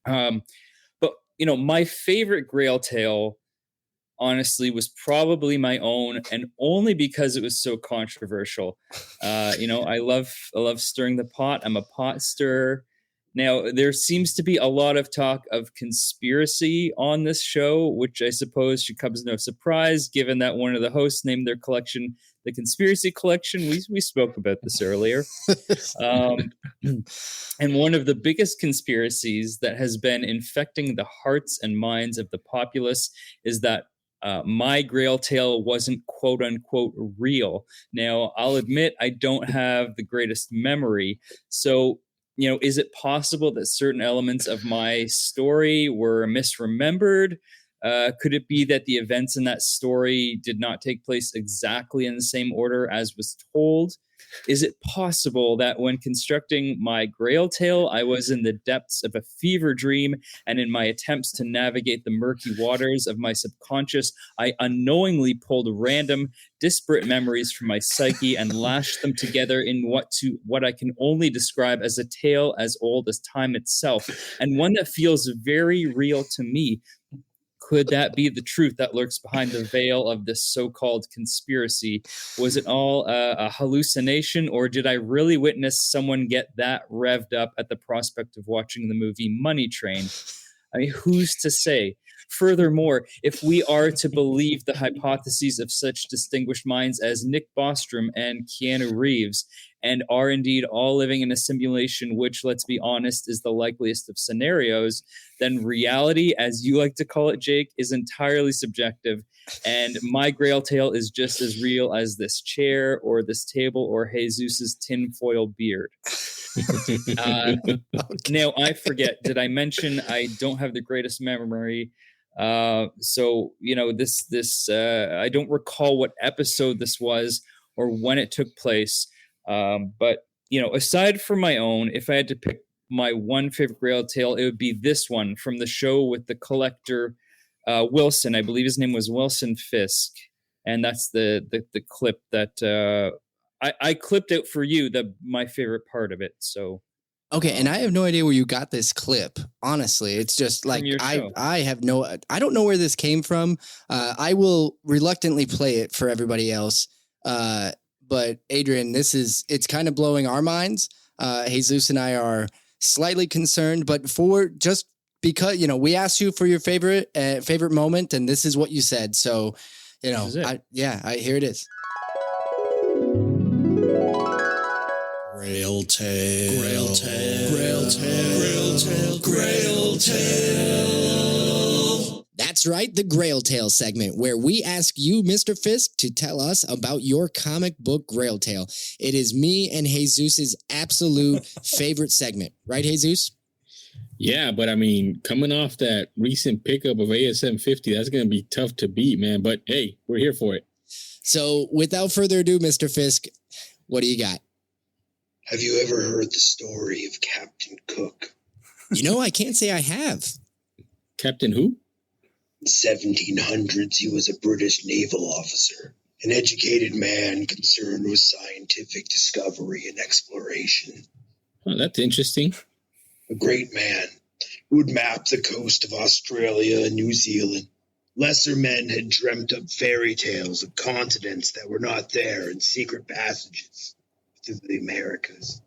But my favorite Grail tale, honestly, was probably my own, and only because it was so controversial. I love stirring the pot. I'm a pot stirrer. Now, there seems to be a lot of talk of conspiracy on this show, which I suppose should come as no surprise, given that one of the hosts named their collection the Conspiracy Collection. We spoke about this earlier. And one of the biggest conspiracies that has been infecting the hearts and minds of the populace is that my Grail tale wasn't quote unquote real. Now, I'll admit I don't have the greatest memory. So, is it possible that certain elements of my story were misremembered? Could it be that the events in that story did not take place exactly in the same order as was told? Is it possible that when constructing my Grail tale, I was in the depths of a fever dream, and in my attempts to navigate the murky waters of my subconscious, I unknowingly pulled random, disparate memories from my psyche and lashed them together in what I can only describe as a tale as old as time itself, and one that feels very real to me? Could that be the truth that lurks behind the veil of this so-called conspiracy? Was it all a hallucination, or did I really witness someone get that revved up at the prospect of watching the movie Money Train? I mean, who's to say? Furthermore, if we are to believe the hypotheses of such distinguished minds as Nick Bostrom and Keanu Reeves, and are indeed all living in a simulation which, let's be honest, is the likeliest of scenarios, then reality, as you like to call it, Jake, is entirely subjective, and my Grail tale is just as real as this chair or this table or Jesus's tinfoil beard. Now, I forget, did I mention I don't have the greatest memory? So, this I don't recall what episode this was or when it took place. But, aside from my own, if I had to pick my one favorite Grail tale, it would be this one from the show with the collector Wilson. I believe his name was Wilson Fisk, and that's the clip that I clipped out for you. My favorite part of it. So. Okay, and I have no idea where you got this clip. Honestly, it's just like I don't know where this came from. I will reluctantly play it for everybody else. But Adrian, it's kind of blowing our minds. Jesus and I are slightly concerned, but because we asked you for your favorite moment, and this is what you said. So, here it is. Grail tale, Grail tale, Grail tale, Grail tale, Grail tale. That's right, the Grail Tale segment, where we ask you, Mr. Fisk, to tell us about your comic book Grail Tale. It is me and Jesus' absolute favorite segment. Right, Jesus? Yeah, but I mean, coming off that recent pickup of ASM 50, that's going to be tough to beat, man. But hey, we're here for it. So without further ado, Mr. Fisk, what do you got? Have you ever heard the story of Captain Cook? I can't say I have. Captain who? In the 1700s, he was a British naval officer, an educated man concerned with scientific discovery and exploration. Oh, that's interesting. A great man who would map the coast of Australia and New Zealand. Lesser men had dreamt up fairy tales of continents that were not there and secret passages to the Americas.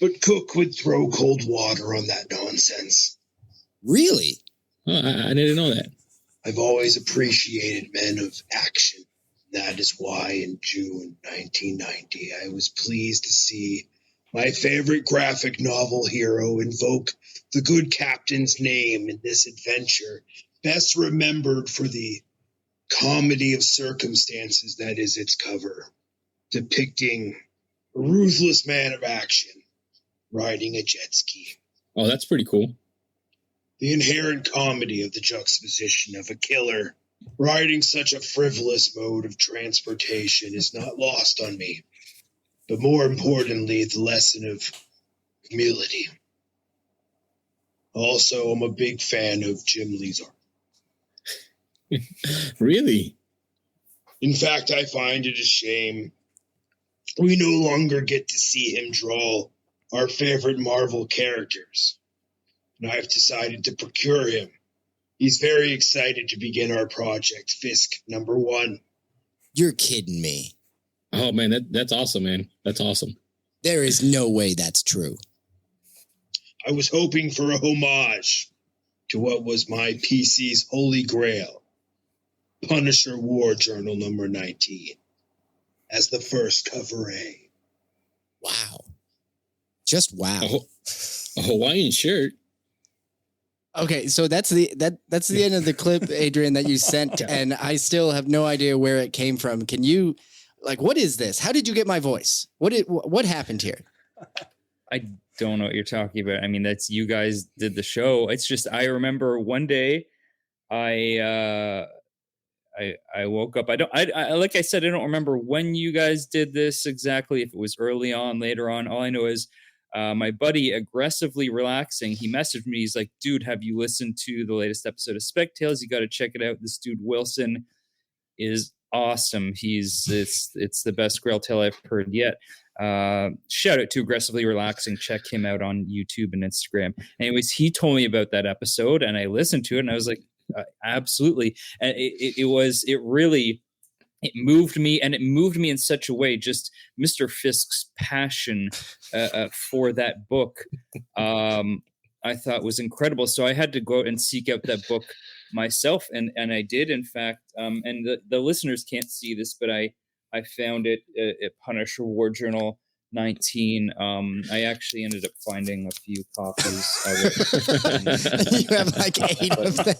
But Cook would throw cold water on that nonsense. Really? Oh, I didn't know that. I've always appreciated men of action. That is why in June 1990, I was pleased to see my favorite graphic novel hero invoke the good captain's name in this adventure, best remembered for the comedy of circumstances that is its cover, depicting a ruthless man of action riding a jet ski. Oh, that's pretty cool. The inherent comedy of the juxtaposition of a killer riding such a frivolous mode of transportation is not lost on me. But more importantly, the lesson of humility. Also, I'm a big fan of Jim Lee's art. Really? In fact, I find it a shame we no longer get to see him draw our favorite Marvel characters. And I've decided to procure him. He's very excited to begin our project, Fisk #1. You're kidding me. Oh, man, that's awesome, man. That's awesome. There is no way that's true. I was hoping for a homage to what was my PC's holy grail, Punisher War Journal number 19, as the first cover A. Wow. Just wow. A Hawaiian shirt. Okay, so that's the end of the clip, Adrian, that you sent, and I still have no idea where it came from. Can you, what is this? How did you get my voice? What happened here? I don't know what you're talking about. I mean, that's you guys did the show. It's just I remember one day I woke up. I like I said, I don't remember when you guys did this exactly, if it was early on, later on. All I know is my buddy Aggressively Relaxing, he messaged me. He's like, dude, have you listened to the latest episode of Spec Tales? You got to check it out. This dude Wilson is awesome. It's the best Grail tale I've heard yet. Shout out to Aggressively Relaxing. Check him out on YouTube and Instagram. Anyways, he told me about that episode and I listened to it and I was like, absolutely. And it moved me, and it moved me in such a way, just Mr. Fisk's passion for that book, I thought was incredible. So I had to go out and seek out that book myself, and I did, in fact. And the listeners can't see this, but I found it at Punisher War Journal 19. I actually ended up finding a few copies of it. You have like 8 of them.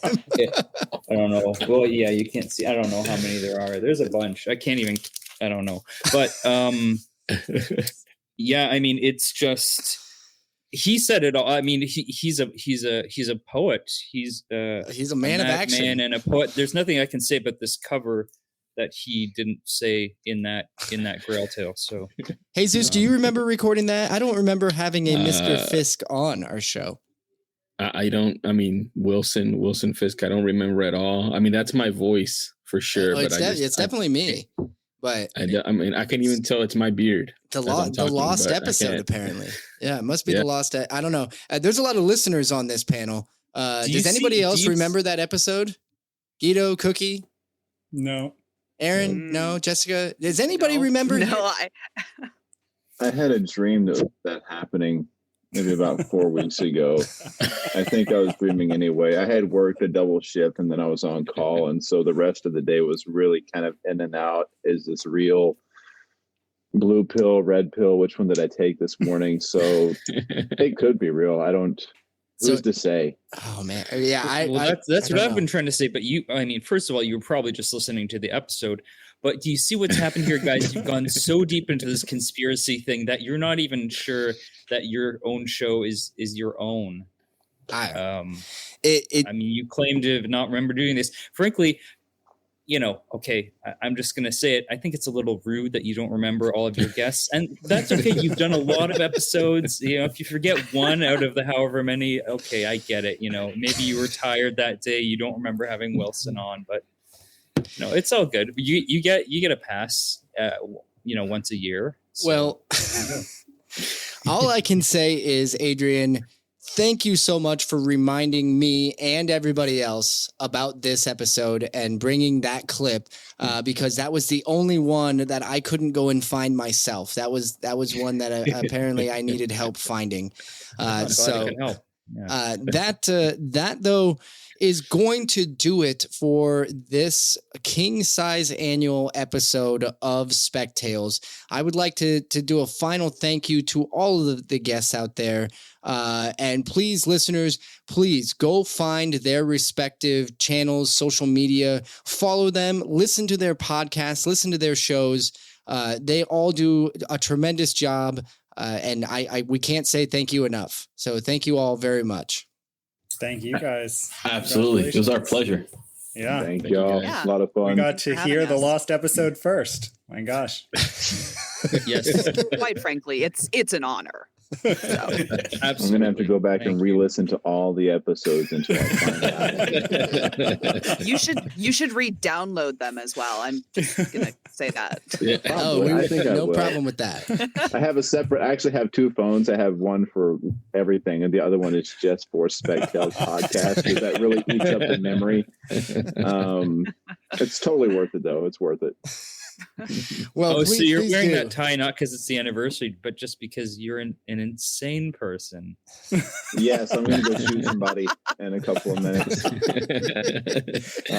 I don't know. Well, yeah, you can't see. I don't know how many there are. There's a bunch. I don't know. But yeah, I mean, it's just, he said it all. I mean, he's a poet. He's a man of action and a poet. There's nothing I can say about this cover that he didn't say in that Grail tale. So, Jesus, do you remember recording that? I don't remember having a Mr. Fisk on our show. I don't. I mean, Wilson Fisk. I don't remember at all. I mean, that's my voice for sure. Oh, but it's definitely me. But I mean, I can't even tell it's my beard. The lost episode, apparently. Yeah, it must be the lost. I don't know. There's a lot of listeners on this panel. Does anybody else remember that episode? Guido, Cookie? No. Aaron? No. Jessica? Does anybody remember? No, I had a dream that happening maybe about 4 weeks ago. I think I was dreaming anyway. I had worked a double shift and then I was on call. And so the rest of the day was really kind of in and out. Is this real? Blue pill, red pill? Which one did I take this morning? So it could be real. Who's to say? Oh man. Yeah. That's what I've been trying to say. But I mean, first of all, you were probably just listening to the episode. But do you see what's happened here, guys? You've gone so deep into this conspiracy thing that you're not even sure that your own show is your own. I mean, you claim to not remember doing this. Frankly, okay, I'm just going to say it. I think it's a little rude that you don't remember all of your guests. And that's okay. You've done a lot of episodes. If you forget one out of the however many, okay, I get it. Maybe you were tired that day. You don't remember having Wilson on, but no, it's all good. You get a pass, once a year. So. Well, all I can say is, Adrian, thank you so much for reminding me and everybody else about this episode and bringing that clip, because that was the only one that I couldn't go and find myself. That was one that apparently I needed help finding. So that though is going to do it for this king size annual episode of Spec Tales. I would like to do a final thank you to all of the guests out there. And please, listeners, please go find their respective channels, social media, follow them, listen to their podcasts, listen to their shows. They all do a tremendous job. And we can't say thank you enough. So thank you all very much. Thank you, guys. Absolutely. It was our pleasure. Yeah. Thank y'all. Yeah. A lot of fun. We got to hear the lost episode first. My gosh. Yes. Quite frankly, it's an honor. So. I'm going to have to go back and re-listen to all the episodes until I find out. You should re-download them as well. I'm just going to say that. Yeah, I think no problem with that. I actually have two phones. I have one for everything, and the other one is just for Spec Tales podcast, because that really eats up the memory. It's totally worth it, though. It's worth it. Well, so you're wearing that tie not because it's the anniversary, but just because you're an insane person. Yes, I'm going to go shoot somebody in a couple of minutes.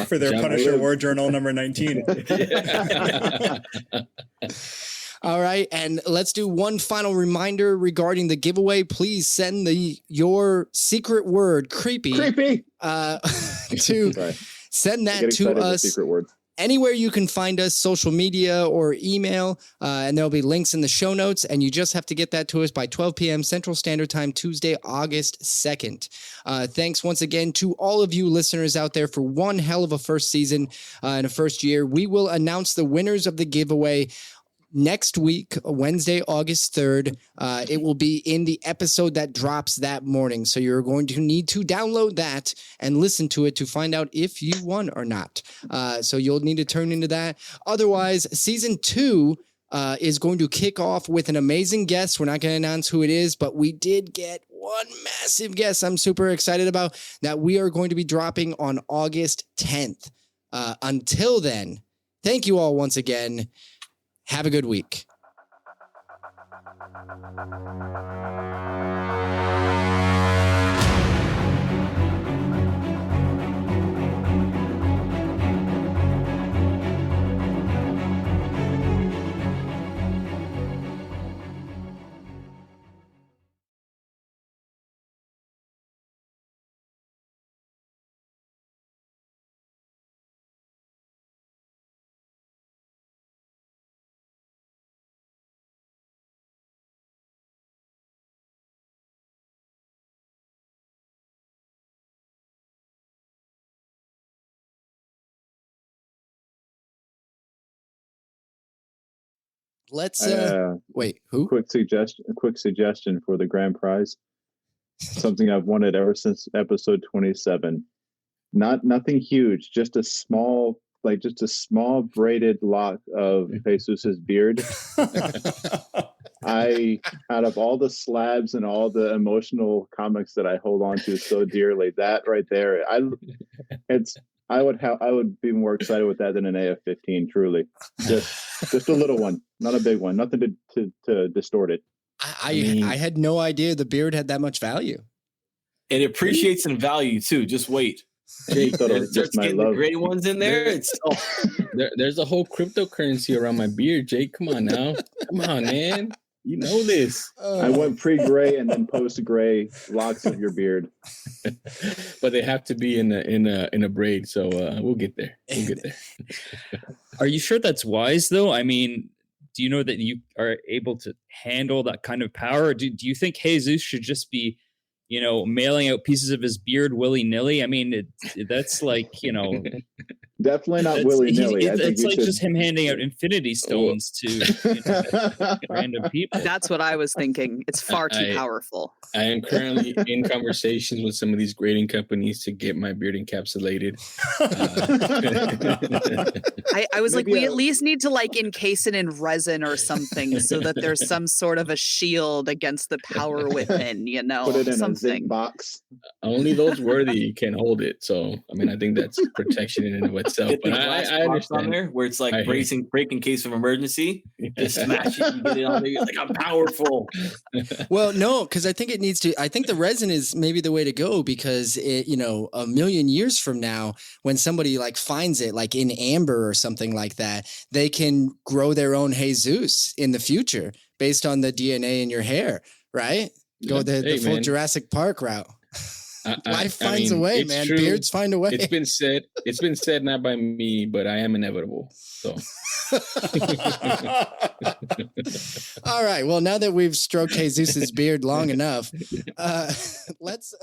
For their Punisher War Journal number 19. All right, and let's do one final reminder regarding the giveaway. Please send your secret word, creepy, to send that to us. Secret word. Anywhere you can find us, social media or email, and there'll be links in the show notes, and you just have to get that to us by 12 p.m. Central Standard Time, Tuesday, August 2nd. Thanks once again to all of you listeners out there for one hell of a first season and a first year. We will announce the winners of the giveaway next week, Wednesday, August 3rd. It will be in the episode that drops that morning. So you're going to need to download that and listen to it to find out if you won or not. So you'll need to turn into that. Otherwise, season 2 is going to kick off with an amazing guest. We're not going to announce who it is, but we did get one massive guest I'm super excited about that we are going to be dropping on August 10th. Until then, thank you all once again. Have a good week. let's wait. Who? Quick suggestion for the grand prize. Something I've wanted ever since episode 27. Nothing huge, just a small braided lock of Jesus's beard. Out of all the slabs and all the emotional comics that I hold on to so dearly, that right there, I would be more excited with that than an AF-15. Truly, just a little one, not a big one, nothing to distort it. I had no idea the beard had that much value. It appreciates in value too. Just wait. Jake, it starts getting the gray ones in there. There's a whole cryptocurrency around my beard, Jake. Come on now. Come on, man. You know this. I went pre-gray and then post-gray locks of your beard. But they have to be in a braid, so we'll get there. Are you sure that's wise though? I mean, do you know that you are able to handle that kind of power? Do you think Jesus should just be, mailing out pieces of his beard willy-nilly? I mean, that's like, definitely not willy-nilly. It's like just him handing out infinity stones to random people. That's what I was thinking. It's far too powerful. I am currently in conversations with some of these grading companies to get my beard encapsulated. I was we at least need to encase it in resin or something so that there's some sort of a shield against the power within, Put it in something. a zinc box. Only those worthy can hold it. So, I mean, I think that's protection in and of itself. Get the But glass I box on understand. there where it's like break in case of emergency. Just smash it and get it on there. You're like, I'm powerful. Well, no, because I think the resin is maybe the way to go, because a million years from now, when somebody finds it in amber or something like that, they can grow their own Jesus in the future based on the DNA in your hair, right? Go the full Jurassic Park route. Life finds a way, man. True. Beards find a way. It's been said not by me, but I am inevitable. So all right. Well, now that we've stroked Jesus's beard long enough, let's